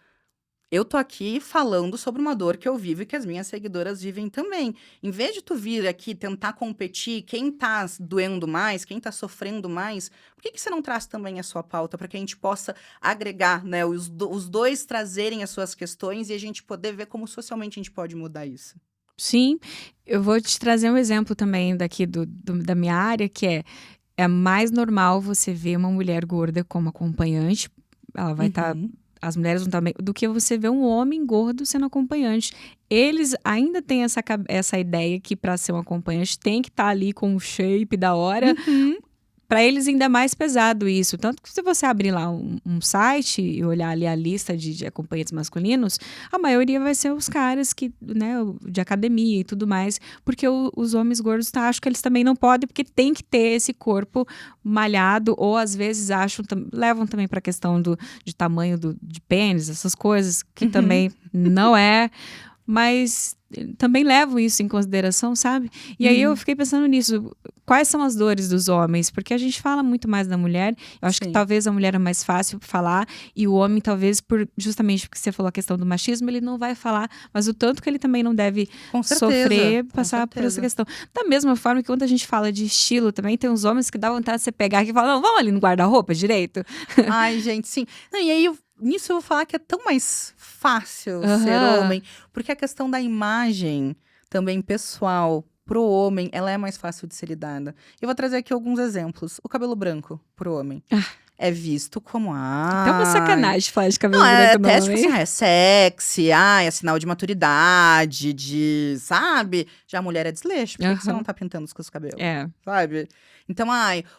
eu tô aqui falando sobre uma dor que eu vivo e que as minhas seguidoras vivem também. Em vez de tu vir aqui tentar competir, quem tá doendo mais, quem tá sofrendo mais, por que você não traz também a sua pauta para que a gente possa agregar, né, os dois trazerem as suas questões e a gente poder ver como socialmente a gente pode mudar isso? Sim, eu vou te trazer um exemplo também daqui da minha área, que é mais normal você ver uma mulher gorda como acompanhante, ela vai estar, Uhum. as mulheres vão estar do que você ver um homem gordo sendo acompanhante. Eles ainda têm essa ideia que para ser um acompanhante tem que estar ali com o shape da hora. Uhum. Para eles ainda é mais pesado isso. Tanto que se você abrir lá um site e olhar ali a lista de acompanhantes masculinos, a maioria vai ser os caras que, né, de academia e tudo mais. Porque os homens gordos acham que eles também não podem, porque tem que ter esse corpo malhado, ou às vezes levam também para a questão de tamanho de pênis, essas coisas, que também não é. Mas também levo isso em consideração, sabe? E aí eu fiquei pensando nisso. Quais são as dores dos homens? Porque a gente fala muito mais da mulher. Eu acho que Sim. talvez a mulher é mais fácil falar. E o homem, talvez, justamente porque você falou a questão do machismo, ele não vai falar. Mas o tanto que ele também não deve Com certeza, sofrer, com passar por essa certeza. questão. Da mesma forma que quando a gente fala de estilo, também tem uns homens que dá vontade de você pegar e falar, não, vamos ali no guarda-roupa direito? Ai, gente, sim. Não, e aí, nisso eu vou falar que é tão mais fácil ser Aham. homem, porque a questão da imagem também pessoal pro homem, ela é mais fácil de ser lidada. Eu vou trazer aqui alguns exemplos. O cabelo branco pro homem é visto como, Até uma ai, sacanagem falar de cabelo não, é branco no até tipo assim, homem. é sexy, é sinal de maturidade, sabe? Já a mulher é desleixo, por que que você não Aham. tá pintando os seus cabelos? É. Sabe? Então,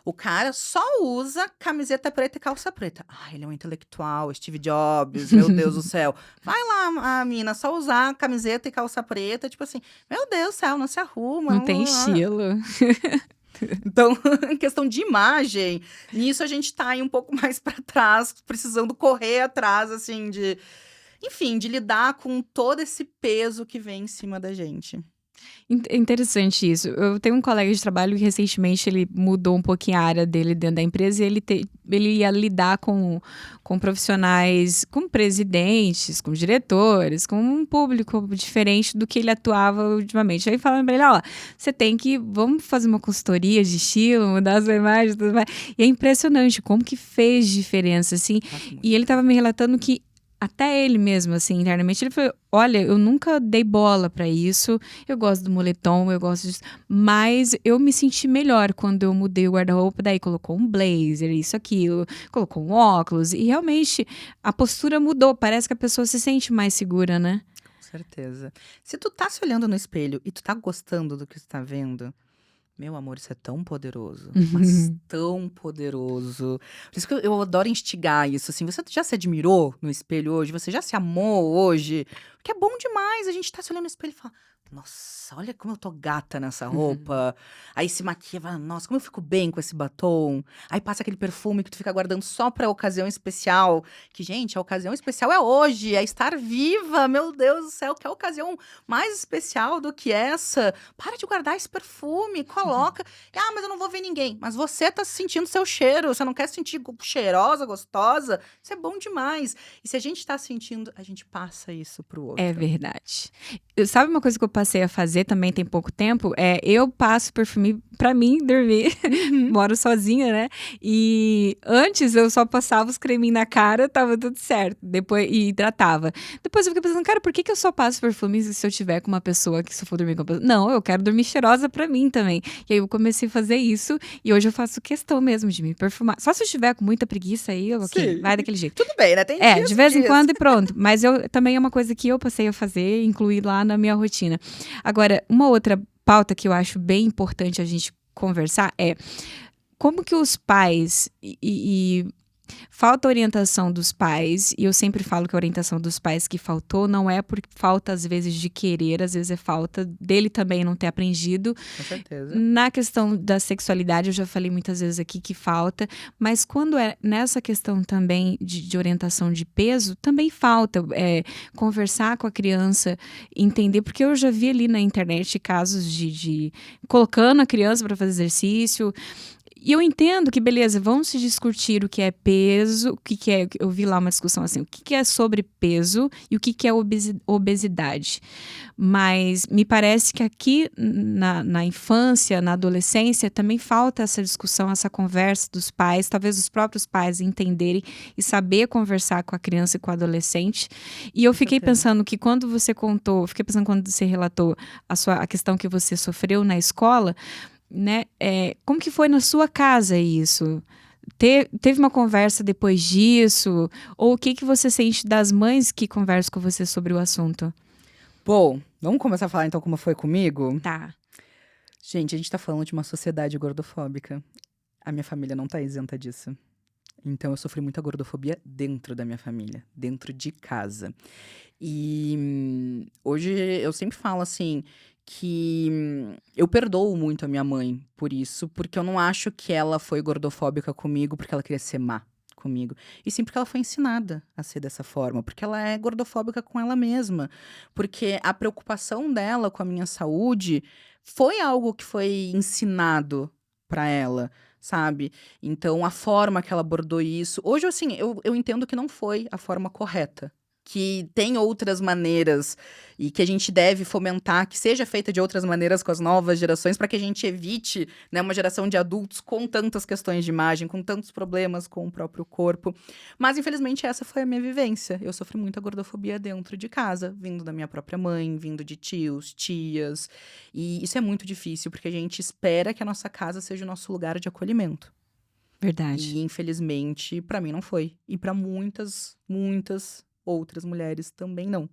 o cara só usa camiseta preta e calça preta. Ele é um intelectual, Steve Jobs, meu Deus do céu. Vai lá, a mina, só usar camiseta e calça preta, tipo assim, meu Deus do céu, não se arruma. Não tem estilo. Então, em questão de imagem, nisso a gente tá aí um pouco mais pra trás, precisando correr atrás, assim, enfim, de lidar com todo esse peso que vem em cima da gente. Interessante isso. Eu tenho um colega de trabalho que recentemente ele mudou um pouquinho a área dele dentro da empresa e ele ia lidar com profissionais, com presidentes, com diretores, com um público diferente do que ele atuava ultimamente. Aí falando pra ele, ó, vamos fazer uma consultoria de estilo, mudar a sua imagem e tudo mais. E é impressionante como que fez diferença, assim. Faz muito. E ele tava me relatando que até ele mesmo, assim, internamente, ele falou, olha, eu nunca dei bola pra isso, eu gosto do moletom, eu gosto disso, mas eu me senti melhor quando eu mudei o guarda-roupa, daí colocou um blazer, isso, aquilo, colocou um óculos, e realmente a postura mudou, parece que a pessoa se sente mais segura, né? Com certeza. Se tu tá se olhando no espelho e tu tá gostando do que tu tá vendo, meu amor, isso é tão poderoso, mas tão poderoso. Por isso que eu adoro instigar isso, assim, você já se admirou no espelho hoje? Você já se amou hoje? Porque é bom demais a gente tá se olhando no espelho e falar, nossa, olha como eu tô gata nessa roupa. Aí se maquia, fala, nossa, como eu fico bem com esse batom. Aí passa aquele perfume que tu fica guardando só pra ocasião especial. Que, gente, a ocasião especial é hoje, é estar viva, meu Deus do céu, que ocasião mais especial do que essa. Para de guardar esse perfume, coloca. Mas eu não vou ver ninguém. Mas você tá sentindo seu cheiro, você não quer se sentir cheirosa, gostosa? Isso é bom demais. E se a gente tá sentindo, a gente passa isso pro outro. É verdade. Sabe uma coisa que eu passei a fazer também tem pouco tempo? Eu passo perfume pra mim dormir. Moro sozinha, né? E antes eu só passava os creminhos na cara, tava tudo certo. Depois, e hidratava. Depois eu fiquei pensando, cara, por que eu só passo perfume se eu tiver com uma pessoa que se eu for dormir com uma pessoa? Não, eu quero dormir cheirosa pra mim também. E aí eu comecei a fazer isso e hoje eu faço questão mesmo de me perfumar. Só se eu tiver com muita preguiça aí, ok, Sim. vai daquele jeito. Tudo bem, né? Tem dias De e vez em dias. quando e pronto. Mas também é uma coisa que eu passei a fazer, incluir lá na minha rotina. Agora, uma outra pauta que eu acho bem importante a gente conversar é como que os pais falta orientação dos pais, e eu sempre falo que a orientação dos pais que faltou não é por falta, às vezes, de querer, às vezes é falta dele também não ter aprendido. Com certeza. Na questão da sexualidade, eu já falei muitas vezes aqui que falta, mas quando é nessa questão também de orientação de peso, também falta conversar com a criança, entender, porque eu já vi ali na internet casos de colocando a criança para fazer exercício. E eu entendo que, beleza, vamos se discutir o que é peso, o que é. Eu vi lá uma discussão assim, o que é sobrepeso e o que é obesidade. Mas me parece que aqui na infância, na adolescência, também falta essa discussão, essa conversa dos pais, talvez os próprios pais entenderem e saber conversar com a criança e com o adolescente. E eu fiquei pensando que quando você contou, fiquei pensando quando você relatou a questão que você sofreu na escola, né? Como que foi na sua casa isso? Teve uma conversa depois disso? Ou o que você sente das mães que conversam com você sobre o assunto? Bom, vamos começar a falar então como foi comigo? Tá. Gente, a gente tá falando de uma sociedade gordofóbica. A minha família não tá isenta disso. Então eu sofri muita gordofobia dentro da minha família, dentro de casa. E hoje eu sempre falo assim que eu perdoo muito a minha mãe por isso, porque eu não acho que ela foi gordofóbica comigo porque ela queria ser má comigo. E sim porque ela foi ensinada a ser dessa forma, porque ela é gordofóbica com ela mesma. Porque a preocupação dela com a minha saúde foi algo que foi ensinado pra ela, sabe? Então, a forma que ela abordou isso. Hoje, assim, eu entendo que não foi a forma correta. Que tem outras maneiras e que a gente deve fomentar, que seja feita de outras maneiras com as novas gerações, para que a gente evite, né, uma geração de adultos com tantas questões de imagem, com tantos problemas com o próprio corpo. Mas, infelizmente, essa foi a minha vivência. Eu sofri muita gordofobia dentro de casa, vindo da minha própria mãe, vindo de tios, tias. E isso é muito difícil, porque a gente espera que a nossa casa seja o nosso lugar de acolhimento. Verdade. E, infelizmente, para mim não foi. E para muitas, muitas outras mulheres também não.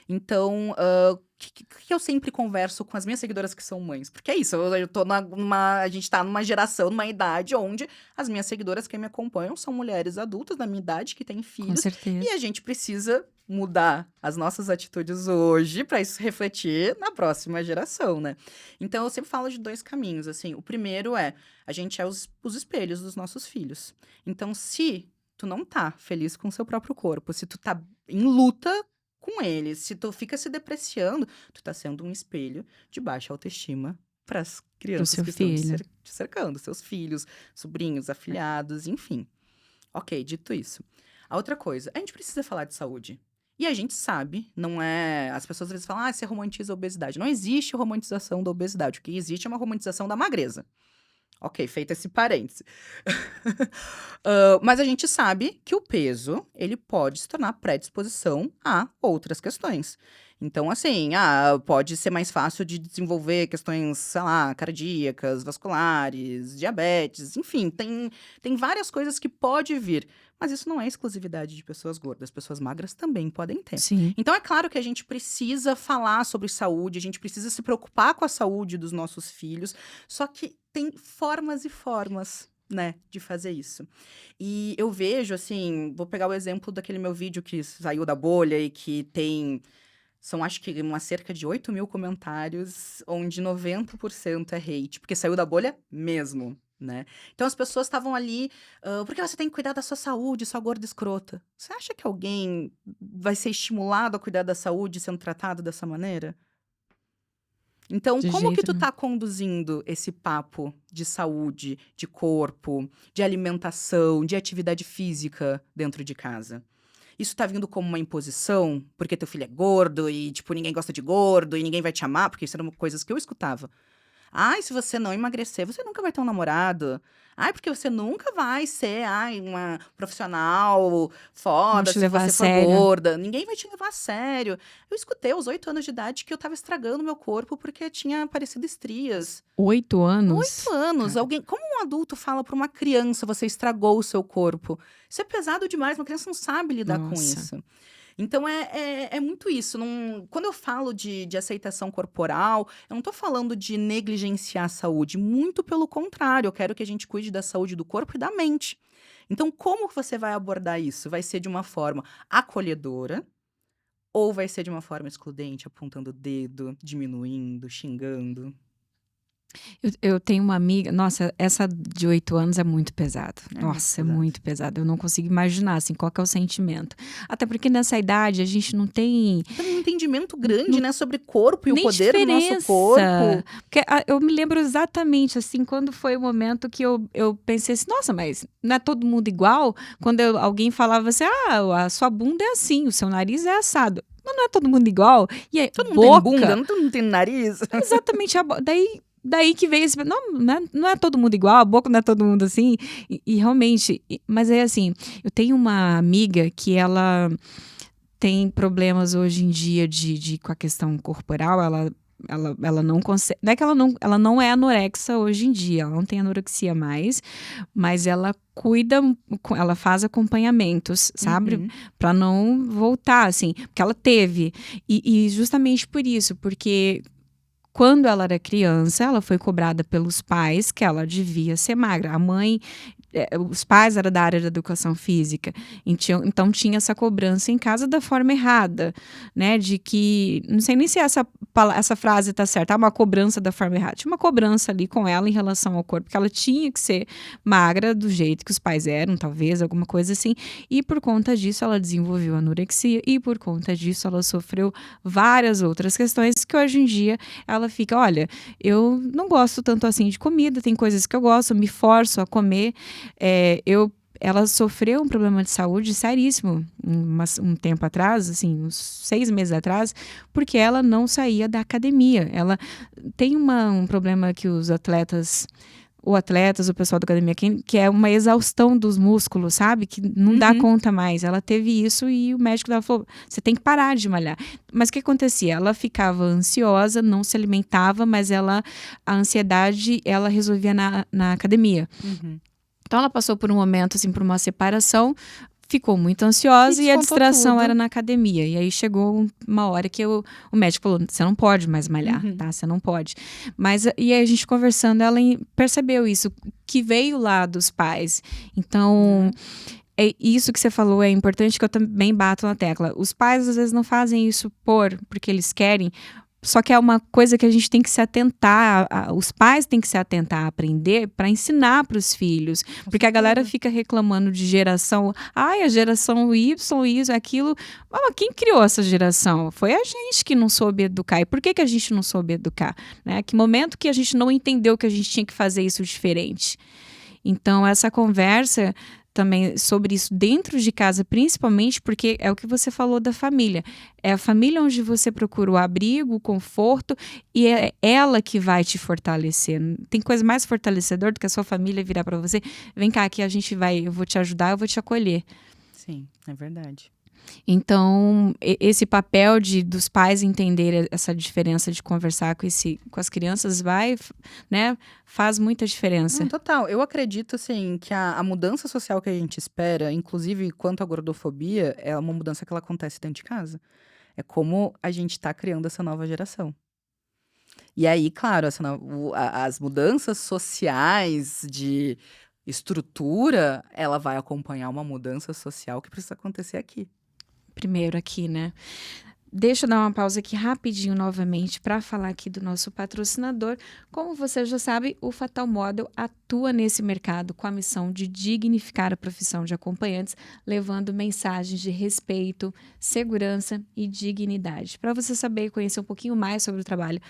Então, o que eu sempre converso com as minhas seguidoras que são mães? Porque é isso, eu tô a gente tá numa geração, numa idade onde as minhas seguidoras que me acompanham são mulheres adultas da minha idade, que têm Com filhos. certeza. E a gente precisa mudar as nossas atitudes hoje para isso refletir na próxima geração, né? Então, eu sempre falo de 2 caminhos, assim. O primeiro é, a gente é os espelhos dos nossos filhos. Então, se tu não tá feliz com o seu próprio corpo, se tu tá em luta com ele, se tu fica se depreciando, tu tá sendo um espelho de baixa autoestima para as crianças seu que estão filho. te cercando, seus filhos, sobrinhos, afilhados, enfim. Ok, dito isso. A outra coisa, a gente precisa falar de saúde. E a gente sabe, não é. As pessoas às vezes falam, você romantiza a obesidade. Não existe romantização da obesidade. O que existe é uma romantização da magreza. Ok, feito esse parêntese. Mas a gente sabe que o peso, ele pode se tornar predisposição a outras questões. Então, assim, pode ser mais fácil de desenvolver questões, sei lá, cardíacas, vasculares, diabetes, enfim, tem várias coisas que pode vir. Mas isso não é exclusividade de pessoas gordas, pessoas magras também podem ter. Sim. Então, é claro que a gente precisa falar sobre saúde, a gente precisa se preocupar com a saúde dos nossos filhos, só que tem formas e formas, né, de fazer isso. E eu vejo, assim, vou pegar o exemplo daquele meu vídeo que saiu da bolha e que tem, são acho que cerca de 8.000 comentários, onde 90% é hate, porque saiu da bolha mesmo, né? Então as pessoas estavam ali, porque você tem que cuidar da sua saúde, sua gorda escrota. Você acha que alguém vai ser estimulado a cuidar da saúde sendo tratado dessa maneira? Então, De como que jeito tu nenhum. tá conduzindo esse papo de saúde, de corpo, de alimentação, de atividade física dentro de casa? Isso tá vindo como uma imposição, porque teu filho é gordo e, tipo, ninguém gosta de gordo e ninguém vai te amar, porque isso eram coisas que eu escutava. Ai, se você não emagrecer, você nunca vai ter um namorado. Ai, porque você nunca vai ser, uma profissional Não foda te se levar a você for sério. gorda. Ninguém vai te levar a sério. Eu escutei aos 8 anos de idade que eu tava estragando meu corpo porque tinha aparecido estrias. 8 anos? 8 anos. Cara, Como um adulto fala pra uma criança, você estragou o seu corpo? Isso é pesado demais, uma criança não sabe lidar com nossa. isso. Então, é muito isso. Quando eu falo de aceitação corporal, eu não tô falando de negligenciar a saúde. Muito pelo contrário, eu quero que a gente cuide da saúde do corpo e da mente. Então, como você vai abordar isso? Vai ser de uma forma acolhedora ou vai ser de uma forma excludente, apontando o dedo, diminuindo, xingando? Eu tenho uma amiga, nossa, essa de 8 anos é muito pesado. Nossa, é muito pesado. Eu não consigo imaginar, assim, qual que é o sentimento. Até porque nessa idade a gente não tem um entendimento grande, né, sobre corpo e o nem poder do nosso diferença. corpo. Porque eu me lembro exatamente, assim, quando foi o momento que eu pensei assim, nossa, mas não é todo mundo igual? Quando alguém falava assim, a sua bunda é assim, o seu nariz é assado. Mas não é todo mundo igual? E aí, Todo mundo tem bunda, todo mundo tem nariz. Exatamente, daí que veio esse. Não é todo mundo igual, a boca não é todo mundo assim. E realmente, mas é assim, eu tenho uma amiga que ela tem problemas hoje em dia com a questão corporal, ela não consegue. Não é que ela não é anorexa hoje em dia, ela não tem anorexia mais, mas ela cuida, ela faz acompanhamentos, sabe? Pra não voltar, assim, porque ela teve. E justamente por isso, porque quando ela era criança, ela foi cobrada pelos pais que ela devia ser magra. A mãe, os pais eram da área da educação física, então tinha essa cobrança em casa da forma errada, né? De que, não sei nem se essa frase tá certa, uma cobrança da forma errada. Tinha uma cobrança ali com ela em relação ao corpo, que ela tinha que ser magra do jeito que os pais eram, talvez, alguma coisa assim. E por conta disso, ela desenvolveu anorexia e por conta disso, ela sofreu várias outras questões que hoje em dia ela fica, olha, eu não gosto tanto assim de comida, tem coisas que eu gosto, eu me forço a comer. Ela sofreu um problema de saúde seríssimo um tempo atrás, assim, uns 6 meses atrás, porque ela não saía da academia. Ela tem um problema que os atletas, o pessoal da academia, que é uma exaustão dos músculos, sabe? Que não dá conta mais. Ela teve isso e o médico dela falou, você tem que parar de malhar. Mas o que acontecia? Ela ficava ansiosa, não se alimentava, mas a ansiedade, ela resolvia na academia. Então ela passou por um momento, assim, por uma separação, ficou muito ansiosa e a distração era na academia. E aí chegou uma hora que o médico falou, você não pode mais malhar, tá? Você não pode. E aí a gente conversando, ela percebeu isso, que veio lá dos pais. Então, isso que você falou é importante, que eu também bato na tecla. Os pais, às vezes, não fazem isso porque eles querem. Só que é uma coisa que a gente tem que se atentar, os pais têm que se atentar a aprender para ensinar para os filhos. Porque a galera fica reclamando de geração, a geração Y, isso, aquilo. Mas quem criou essa geração? Foi a gente que não soube educar. E por que a gente não soube educar? Né? Que momento que a gente não entendeu que a gente tinha que fazer isso diferente? Então, essa conversa também sobre isso dentro de casa, principalmente porque é o que você falou da família. É a família onde você procura o abrigo, o conforto, e é ela que vai te fortalecer. Tem coisa mais fortalecedora do que a sua família virar para você. Vem cá, que eu vou te ajudar, eu vou te acolher. Sim, é verdade. Então, esse papel dos pais entenderem essa diferença de conversar com as crianças faz muita diferença. Total. Eu acredito, assim, que a mudança social que a gente espera, inclusive quanto à gordofobia, é uma mudança que ela acontece dentro de casa. É como a gente está criando essa nova geração. E aí, claro, as mudanças sociais de estrutura, ela vai acompanhar uma mudança social que precisa acontecer aqui. Primeiro aqui, né? Deixa eu dar uma pausa aqui rapidinho novamente para falar aqui do nosso patrocinador. Como você já sabe, o Fatal Model atua nesse mercado com a missão de dignificar a profissão de acompanhantes, levando mensagens de respeito, segurança e dignidade. Para você saber e conhecer um pouquinho mais sobre o trabalho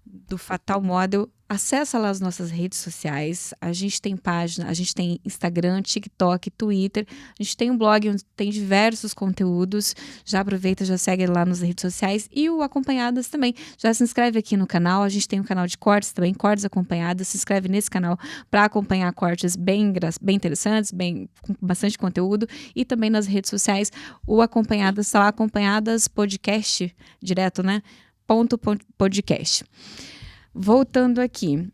do Fatal Model, acessa lá as nossas redes sociais. A gente tem página, a gente tem Instagram, TikTok, Twitter. A gente tem um blog onde tem diversos conteúdos. Já aproveita, já segue lá nas redes sociais. E o Acompanhadas também. Já se inscreve aqui no canal. A gente tem um canal de cortes também, Cortes Acompanhadas. Se inscreve nesse canal para acompanhar cortes bem interessantes, com bastante conteúdo. E também nas redes sociais, o Acompanhadas está lá, Acompanhadas Podcast, direto, né? .podcast. Voltando aqui,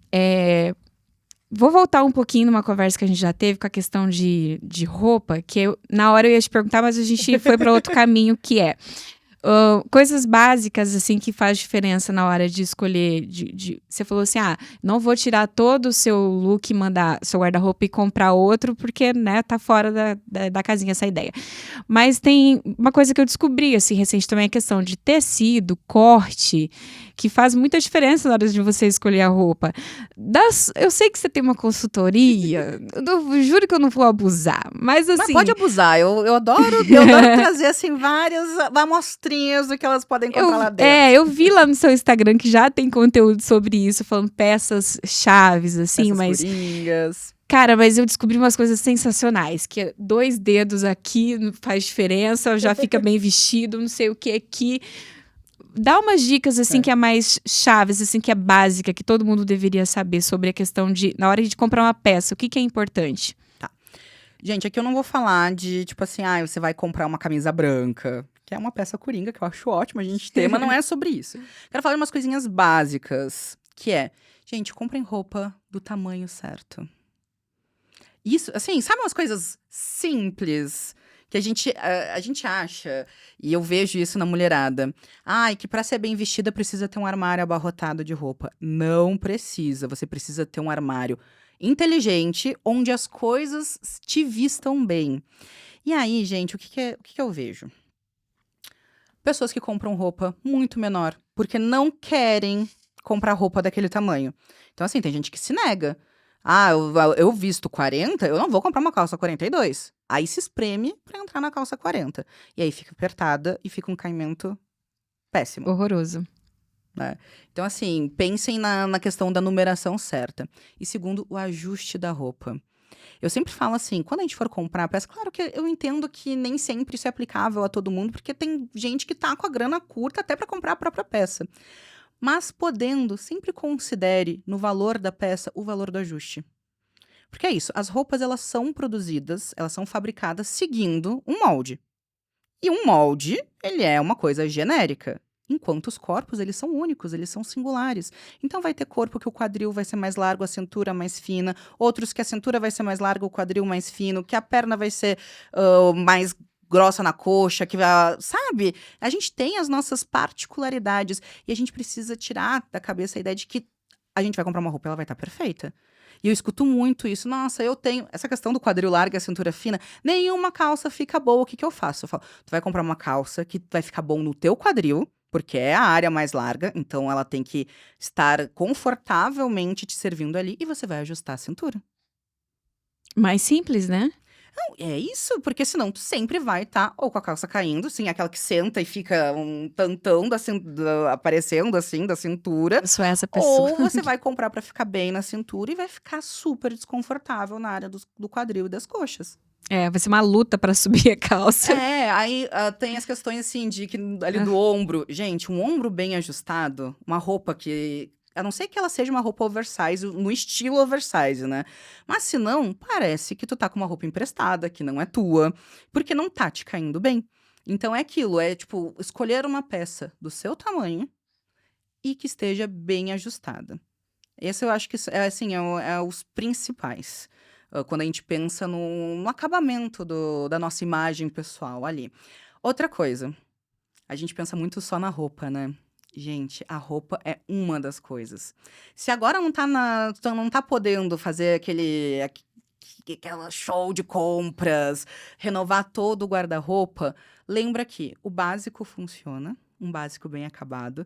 vou voltar um pouquinho numa conversa que a gente já teve com a questão de roupa, que na hora eu ia te perguntar, mas a gente foi para outro caminho, que é Coisas básicas, assim, que faz diferença na hora de escolher. Você falou assim, não vou tirar todo o seu look e mandar seu guarda-roupa e comprar outro, porque, né, tá fora da casinha essa ideia. Mas tem uma coisa que eu descobri, assim, recente também, a questão de tecido, corte, que faz muita diferença na hora de você escolher a roupa. Eu sei que você tem uma consultoria, eu juro que eu não vou abusar, mas assim... Mas pode abusar, eu adoro trazer, assim, várias amostrinhas do que elas podem encontrar lá dentro. Eu vi lá no seu Instagram que já tem conteúdo sobre isso, falando peças chaves, assim, peças coringas. Cara, mas eu descobri umas coisas sensacionais, que 2 dedos aqui faz diferença, já fica bem vestido, não sei o que aqui. Dá umas dicas, assim, que é mais chaves, assim, que é básica, que todo mundo deveria saber sobre a questão de, na hora de comprar uma peça, o que é importante? Tá. Gente, aqui eu não vou falar de, tipo assim, você vai comprar uma camisa branca, que é uma peça coringa, que eu acho ótima a gente ter, mas não é sobre isso. Quero falar de umas coisinhas básicas, que é, gente, comprem roupa do tamanho certo. Isso, assim, sabe umas coisas simples que a gente acha, e eu vejo isso na mulherada. Que pra ser bem vestida precisa ter um armário abarrotado de roupa. Não precisa, você precisa ter um armário inteligente, onde as coisas te vistam bem. E aí, gente, o que eu vejo? Pessoas que compram roupa muito menor, porque não querem comprar roupa daquele tamanho. Então, assim, tem gente que se nega. Eu visto 40, eu não vou comprar uma calça 42. Aí se espreme pra entrar na calça 40. E aí fica apertada e fica um caimento péssimo. Horroroso. Né? Então, assim, pensem na questão da numeração certa. E segundo, o ajuste da roupa. Eu sempre falo assim, quando a gente for comprar a peça, claro que eu entendo que nem sempre isso é aplicável a todo mundo, porque tem gente que tá com a grana curta até pra comprar a própria peça. Mas podendo, sempre considere no valor da peça o valor do ajuste. Porque é isso, as roupas elas são produzidas, elas são fabricadas seguindo um molde. E um molde, ele é uma coisa genérica. Enquanto os corpos, eles são únicos, eles são singulares. Então vai ter corpo que o quadril vai ser mais largo, a cintura mais fina. Outros que a cintura vai ser mais larga, o quadril mais fino. Que a perna vai ser mais grossa na coxa, sabe? A gente tem as nossas particularidades e a gente precisa tirar da cabeça a ideia de que a gente vai comprar uma roupa e ela vai estar perfeita. E eu escuto muito isso. Nossa, eu tenho essa questão do quadril largo e a cintura fina. Nenhuma calça fica boa. O que eu faço? Eu falo, tu vai comprar uma calça que vai ficar bom no teu quadril, porque é a área mais larga, então ela tem que estar confortavelmente te servindo ali e você vai ajustar a cintura. Mais simples, né? Não, é isso, porque senão tu sempre vai estar ou com a calça caindo, assim, aquela que senta e fica um tantão aparecendo assim da cintura. Eu sou essa pessoa. Ou você vai comprar pra ficar bem na cintura e vai ficar super desconfortável na área do quadril e das coxas. Vai ser uma luta pra subir a calça. Aí tem as questões assim ali do ombro. Gente, um ombro bem ajustado, uma roupa que... A não ser que ela seja uma roupa oversize, no estilo oversize, né? Mas se não, parece que tu tá com uma roupa emprestada, que não é tua, porque não tá te caindo bem. Então é aquilo, é tipo, escolher uma peça do seu tamanho e que esteja bem ajustada. Esse eu acho que é os principais. Quando a gente pensa no acabamento da nossa imagem pessoal ali. Outra coisa, a gente pensa muito só na roupa, né? Gente, a roupa é uma das coisas. Se agora não tá podendo fazer aquela show de compras, renovar todo o guarda-roupa, lembra que o básico funciona, um básico bem acabado,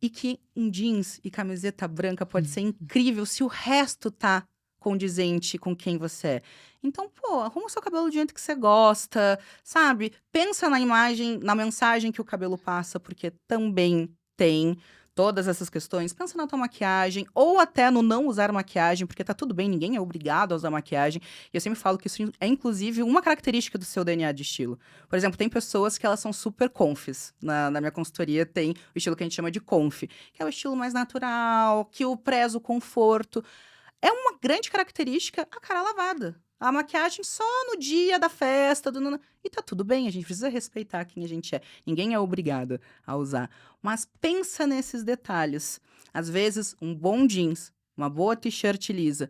e que um jeans e camiseta branca pode ser incrível se o resto tá condizente com quem você é. Então, arruma o seu cabelo do jeito que você gosta, sabe? Pensa na imagem, na mensagem que o cabelo passa, porque também tem todas essas questões. Pensa na tua maquiagem, ou até no não usar maquiagem, porque tá tudo bem, ninguém é obrigado a usar maquiagem. E eu sempre falo que isso é, inclusive, uma característica do seu DNA de estilo. Por exemplo, tem pessoas que elas são super confs. Na minha consultoria tem o estilo que a gente chama de conf, que é o estilo mais natural, que eu prezo o conforto. É uma grande característica a cara lavada. A maquiagem só no dia da festa. E tá tudo bem, a gente precisa respeitar quem a gente é. Ninguém é obrigado a usar. Mas pensa nesses detalhes. Às vezes, um bom jeans, uma boa t-shirt lisa,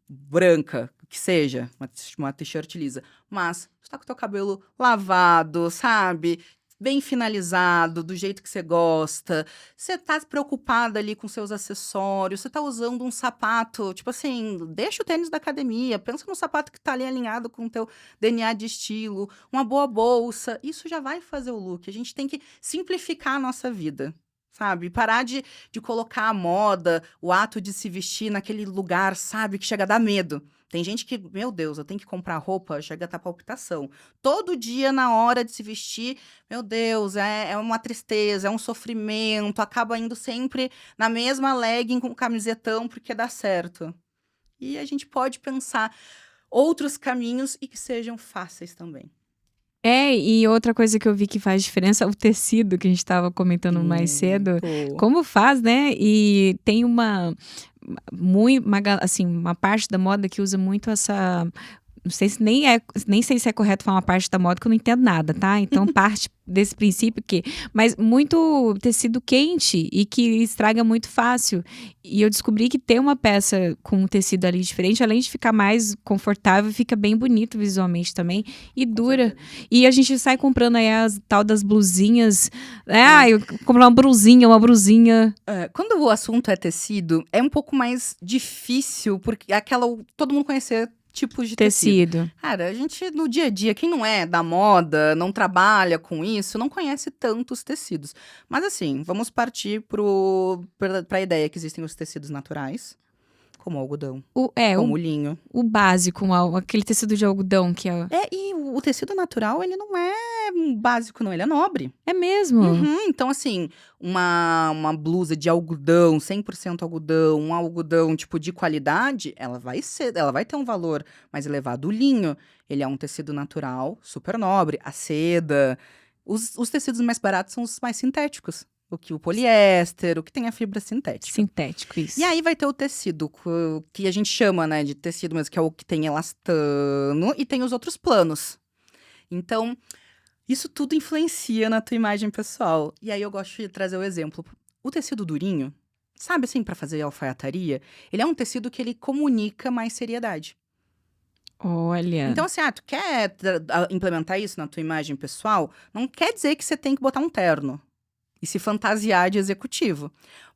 branca, que seja, uma t-shirt lisa. Mas tu tá com o teu cabelo lavado, sabe? bem finalizado, do jeito que você gosta. Você tá preocupada ali com seus acessórios, você tá usando um sapato, tipo assim, deixa o tênis da academia, pensa no sapato que tá ali alinhado com o teu DNA de estilo, uma boa bolsa, isso já vai fazer o look. A gente tem que simplificar a nossa vida. Sabe? Parar de colocar a moda, o ato de se vestir naquele lugar, sabe? Que chega a dar medo. Tem gente que, meu Deus, eu tenho que comprar roupa, chega a estar palpitação. Todo dia, na hora de se vestir, meu Deus, é uma tristeza, é um sofrimento, acaba indo sempre na mesma legging com camisetão porque dá certo. E a gente pode pensar outros caminhos e que sejam fáceis também. E outra coisa que eu vi que faz diferença é o tecido que a gente estava comentando mais cedo. Como faz, né? E tem uma parte da moda que usa muito essa... Não sei se nem sei se é correto falar uma parte da moda, que eu não entendo nada, tá? Então, parte desse princípio que... Mas muito tecido quente e que estraga muito fácil. E eu descobri que ter uma peça com um tecido ali diferente, além de ficar mais confortável, fica bem bonito visualmente também. E dura. E a gente sai comprando aí as tal das blusinhas. Eu compro uma brusinha. Quando o assunto é tecido, é um pouco mais difícil, porque todo mundo conhecer tipos de tecido. Cara, a gente, no dia a dia, quem não é da moda, não trabalha com isso, não conhece tantos tecidos. Mas assim, vamos partir pra ideia que existem os tecidos naturais, como o algodão, como o linho. O básico, aquele tecido de algodão que é... E o tecido natural, ele não é básico, não, ele é nobre. É mesmo? Então, assim, uma blusa de algodão, 100% algodão, um algodão, tipo, de qualidade, ela vai ter um valor mais elevado. O linho, ele é um tecido natural, super nobre. A seda, os tecidos mais baratos são os mais sintéticos. O poliéster, o que tem a fibra sintética. Sintético, isso. E aí vai ter o tecido, que a gente chama, né, de tecido mesmo, que é o que tem elastano, e tem os outros planos. Então, isso tudo influencia na tua imagem pessoal. E aí eu gosto de trazer o exemplo. O tecido durinho, sabe assim, pra fazer alfaiataria, ele é um tecido que ele comunica mais seriedade. Olha. Então, assim, tu quer implementar isso na tua imagem pessoal? Não quer dizer que você tem que botar um terno e se fantasiar de executivo.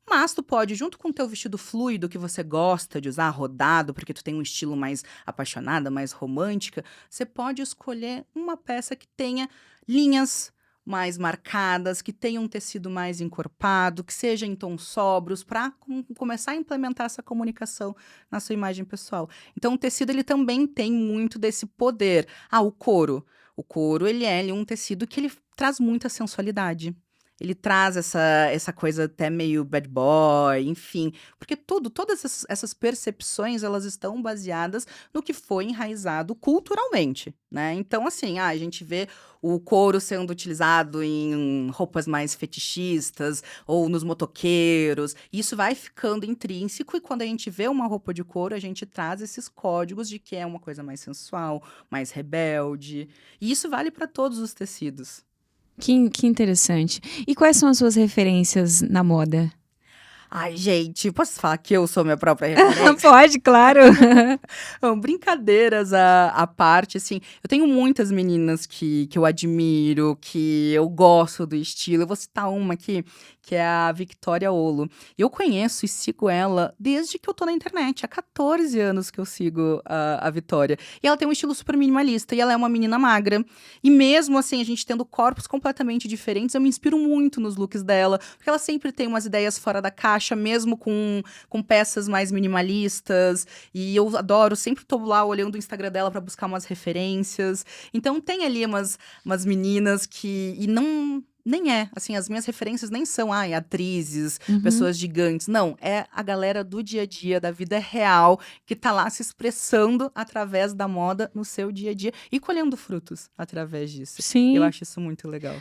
Mas tu pode, junto com o teu vestido fluido que você gosta de usar, rodado, porque tu tem um estilo mais apaixonada, mais romântica, você pode escolher uma peça que tenha linhas mais marcadas, que tenha um tecido mais encorpado, que seja em tons sóbrios, para começar a implementar essa comunicação na sua imagem pessoal. Então, o tecido, ele também tem muito desse poder. O couro. O couro, ele é um tecido que ele traz muita sensualidade. Ele traz essa coisa até meio bad boy, enfim. Porque todas essas percepções, elas estão baseadas no que foi enraizado culturalmente, né? Então, assim, a gente vê o couro sendo utilizado em roupas mais fetichistas ou nos motoqueiros. Isso vai ficando intrínseco e quando a gente vê uma roupa de couro, a gente traz esses códigos de que é uma coisa mais sensual, mais rebelde. E isso vale para todos os tecidos. Que interessante. E quais são as suas referências na moda? Ai, gente, posso falar que eu sou minha própria referência? Pode, claro. Brincadeiras à parte, assim, eu tenho muitas meninas que eu admiro, que eu gosto do estilo. Eu vou citar uma aqui, que é a Victoria Olo. Eu conheço e sigo ela desde que eu tô na internet. Há 14 anos que eu sigo a Victoria. E ela tem um estilo super minimalista, e ela é uma menina magra. E mesmo assim, a gente tendo corpos completamente diferentes, eu me inspiro muito nos looks dela, porque ela sempre tem umas ideias fora da caixa, mesmo com peças mais minimalistas, e eu adoro, sempre tô lá olhando o Instagram dela pra buscar umas referências. Então tem ali umas meninas que... E não... Nem é, assim, as minhas referências nem são, atrizes, pessoas gigantes. Não, é a galera do dia a dia, da vida real, que tá lá se expressando através da moda no seu dia a dia e colhendo frutos através disso. Sim. Eu acho isso muito legal.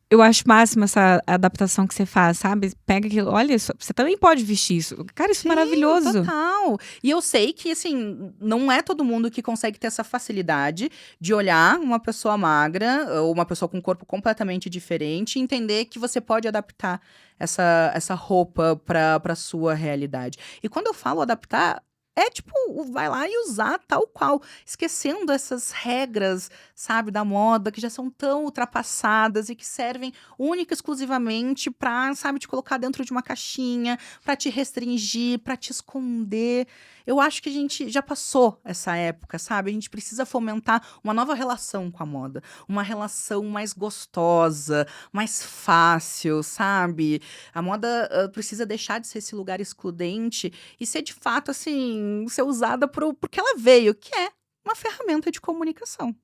Eu acho máxima essa adaptação que você faz, sabe? Pega aquilo, olha, você também pode vestir isso. Cara, isso é maravilhoso. Total. E eu sei que, assim, não é todo mundo que consegue ter essa facilidade de olhar uma pessoa magra ou uma pessoa com um corpo completamente diferente e entender que você pode adaptar essa roupa pra sua realidade. E quando eu falo adaptar, É tipo, vai lá e usar tal qual, esquecendo essas regras, sabe, da moda, que já são tão ultrapassadas e que servem única e exclusivamente pra, sabe, te colocar dentro de uma caixinha, pra te restringir, pra te esconder. Eu acho que a gente já passou essa época, sabe? A gente precisa fomentar uma nova relação com a moda, uma relação mais gostosa, mais fácil, sabe? A moda precisa deixar de ser esse lugar excludente e ser de fato, assim, ser usada porque ela veio, que é uma ferramenta de comunicação.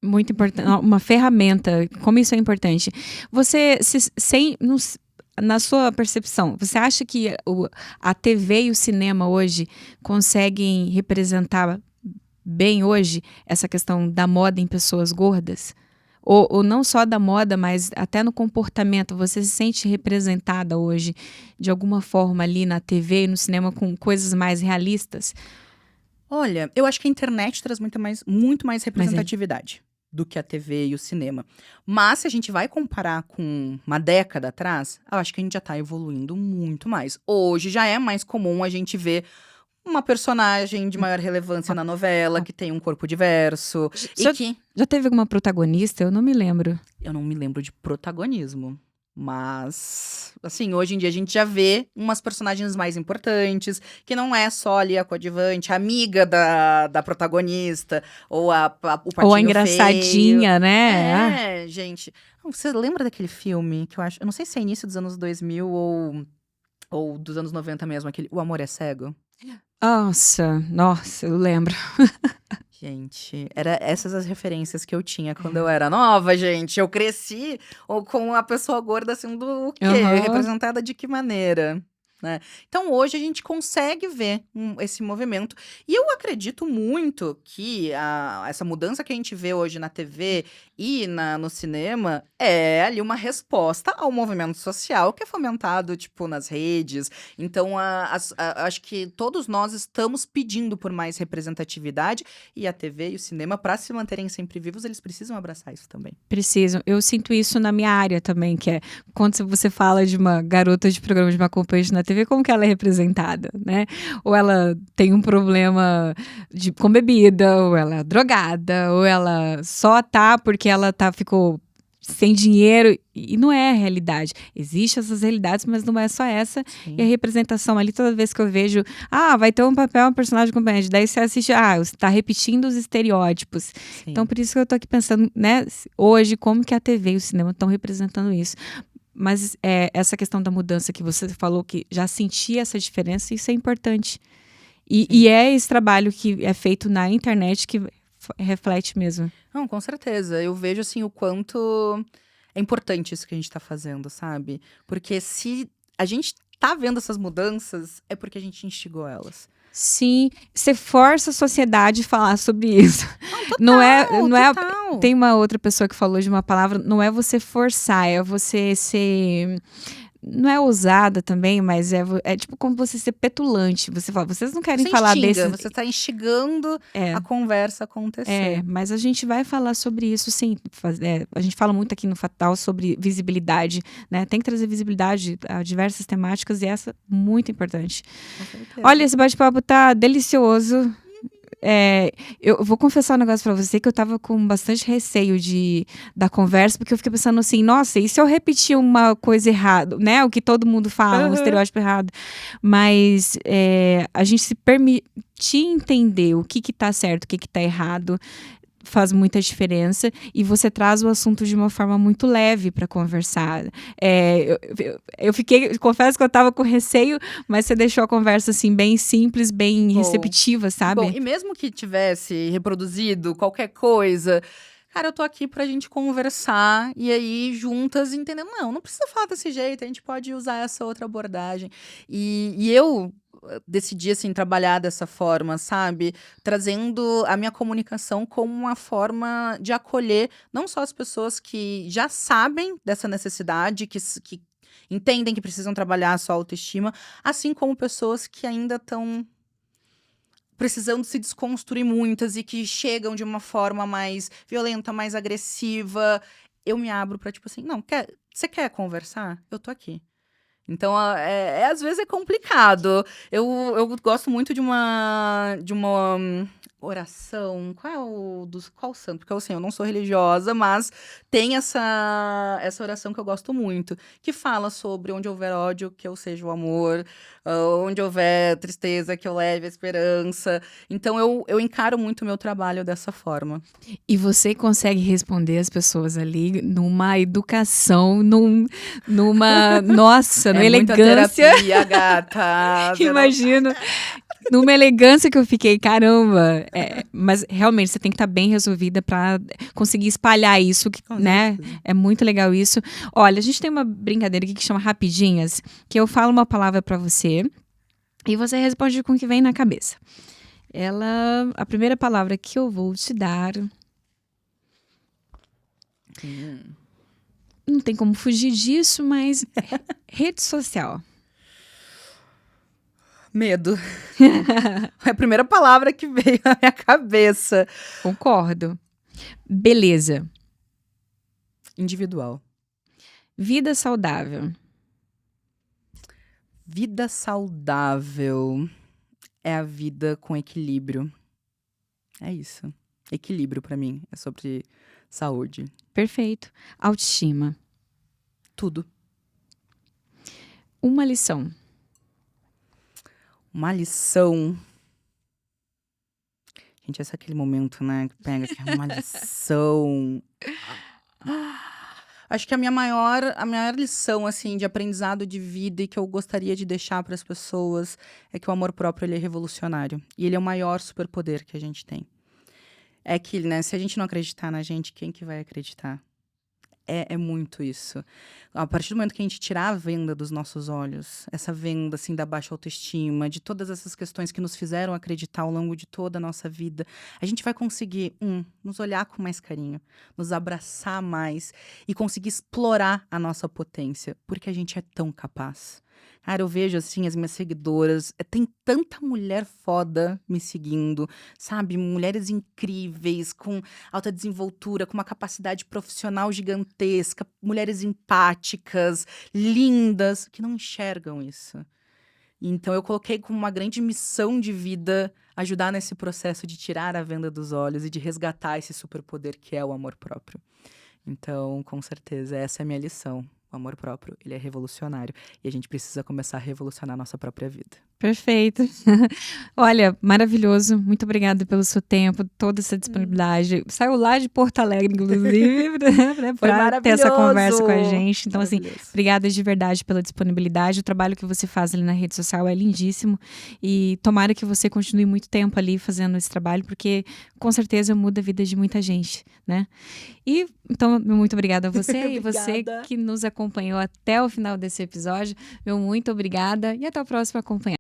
Muito importante, uma ferramenta, como isso é importante. Você, na sua percepção, você acha que a TV e o cinema hoje conseguem representar bem hoje essa questão da moda em pessoas gordas? Ou não só da moda, mas até no comportamento, você se sente representada hoje, de alguma forma, ali na TV e no cinema, com coisas mais realistas? Olha, eu acho que a internet traz muito mais representatividade do que a TV e o cinema. Mas se a gente vai comparar com uma década atrás, eu acho que a gente já tá evoluindo muito mais. Hoje já é mais comum a gente ver uma personagem de maior relevância na novela, que tem um corpo diverso. Já teve alguma protagonista? Eu não me lembro. Eu não me lembro de protagonismo. Mas, assim, hoje em dia a gente já vê umas personagens mais importantes, que não é só ali a coadjuvante, a amiga da protagonista, ou o patinho Ou a engraçadinha, feio. né? É, gente. Você lembra daquele filme que eu não sei se é início dos anos 2000 ou dos anos 90 mesmo, aquele O Amor é Cego? Nossa, eu lembro. Gente, era essas as referências que eu tinha quando eu era nova, gente. Eu cresci com a pessoa gorda sendo o quê? Representada de que maneira? Né? Então, hoje a gente consegue ver esse movimento. E eu acredito muito que essa mudança que a gente vê hoje na TV e no cinema é ali uma resposta ao movimento social que é fomentado, tipo, nas redes. Então, acho que todos nós estamos pedindo por mais representatividade e a TV e o cinema, para se manterem sempre vivos, eles precisam abraçar isso também. Precisam. Eu sinto isso na minha área também, que é quando você fala de uma garota de programa de uma acompanhante na TV, como que ela é representada, né? Ou ela tem um problema com bebida, ou ela é drogada, ou ela só tá porque ela ficou sem dinheiro, e não é a realidade. Existem essas realidades, mas não é só essa. Sim. E a representação ali, toda vez que eu vejo, vai ter um papel, um personagem acompanhante, daí você assiste, você tá repetindo os estereótipos. Sim. Então, por isso que eu tô aqui pensando, né, hoje, como que a TV e o cinema estão representando isso. Mas essa questão da mudança que você falou, que já sentia essa diferença, isso é importante. E é esse trabalho que é feito na internet que reflete mesmo. Não, com certeza. Eu vejo, assim, o quanto é importante isso que a gente tá fazendo, sabe? Porque se a gente tá vendo essas mudanças, é porque a gente instigou elas. Sim, você força a sociedade a falar sobre isso. Total, não é. Total. Tem uma outra pessoa que falou de uma palavra, não é você forçar, é você ser. Não é ousada também, mas é tipo como você ser petulante. Você fala, vocês não querem falar desse... Você tá instigando a conversa acontecer. Mas a gente vai falar sobre isso, sim. A gente fala muito aqui no Fatal sobre visibilidade, né? Tem que trazer visibilidade a diversas temáticas e essa muito importante. Olha, esse bate-papo tá delicioso. Eu vou confessar um negócio pra você, que eu tava com bastante receio da conversa, porque eu fiquei pensando assim, nossa, e se eu repetir uma coisa errada, né? O que todo mundo fala, um estereótipo errado. Mas a gente se permitir entender o que tá certo, o que tá errado, faz muita diferença, e você traz o assunto de uma forma muito leve para conversar. Eu confesso que eu tava com receio, mas você deixou a conversa assim bem simples, bem receptiva, sabe? Bom, e mesmo que tivesse reproduzido qualquer coisa, cara, eu tô aqui pra gente conversar e aí juntas entender, não precisa falar desse jeito, a gente pode usar essa outra abordagem. E eu decidi, assim, trabalhar dessa forma, sabe? Trazendo a minha comunicação como uma forma de acolher não só as pessoas que já sabem dessa necessidade, que entendem que precisam trabalhar a sua autoestima, assim como pessoas que ainda estão precisando se desconstruir muitas e que chegam de uma forma mais violenta, mais agressiva. Eu me abro pra, tipo assim, não, você quer conversar? Eu tô aqui. Então, às vezes é complicado. Eu gosto muito de uma oração. Qual santo? Porque assim, eu não sou religiosa, mas tem essa oração que eu gosto muito, que fala sobre onde houver ódio, que eu seja o amor, onde houver tristeza, que eu leve a esperança. Então, eu encaro muito o meu trabalho dessa forma. E você consegue responder as pessoas ali numa educação, numa nossa, numa elegância. Muita terapia, gata. Imagino. Numa elegância que eu fiquei, caramba. Mas realmente você tem que estar bem resolvida para conseguir espalhar isso, né? É muito legal isso. Olha, a gente tem uma brincadeira aqui que chama Rapidinhas, que eu falo uma palavra para você e você responde com o que vem na cabeça. A primeira palavra que eu vou te dar. Não tem como fugir disso, mas rede social. Medo. É a primeira palavra que veio na minha cabeça. Concordo. Beleza. Individual. Vida saudável. Vida saudável é a vida com equilíbrio. É isso. Equilíbrio pra mim é sobre saúde. Perfeito. Autoestima. Tudo. Uma lição. Uma lição. Gente, esse é aquele momento, né? Que pega que é uma lição. Acho que a minha maior lição, assim, de aprendizado de vida e que eu gostaria de deixar para as pessoas é que o amor próprio, ele é revolucionário. E ele é o maior superpoder que a gente tem. É que, né, se a gente não acreditar na gente, quem que vai acreditar? É muito isso. A partir do momento que a gente tirar a venda dos nossos olhos, essa venda, assim, da baixa autoestima, de todas essas questões que nos fizeram acreditar ao longo de toda a nossa vida, a gente vai conseguir, nos olhar com mais carinho, nos abraçar mais e conseguir explorar a nossa potência, porque a gente é tão capaz. Cara, eu vejo, assim, as minhas seguidoras, tem tanta mulher foda me seguindo, sabe? Mulheres incríveis, com alta desenvoltura, com uma capacidade profissional gigantesca, mulheres empáticas, lindas, que não enxergam isso. Então, eu coloquei como uma grande missão de vida ajudar nesse processo de tirar a venda dos olhos e de resgatar esse superpoder que é o amor próprio. Então, com certeza, essa é a minha lição. O amor próprio, ele é revolucionário. E a gente precisa começar a revolucionar a nossa própria vida. Perfeito. Olha, maravilhoso. Muito obrigada pelo seu tempo, toda essa disponibilidade. Saiu lá de Porto Alegre, inclusive, para ter essa conversa com a gente. Então, assim, obrigada de verdade pela disponibilidade. O trabalho que você faz ali na rede social é lindíssimo. E tomara que você continue muito tempo ali fazendo esse trabalho, porque com certeza muda a vida de muita gente, né? E, então, muito obrigada a você e você que nos acompanhou até o final desse episódio. Meu muito obrigada e até o próximo acompanhar.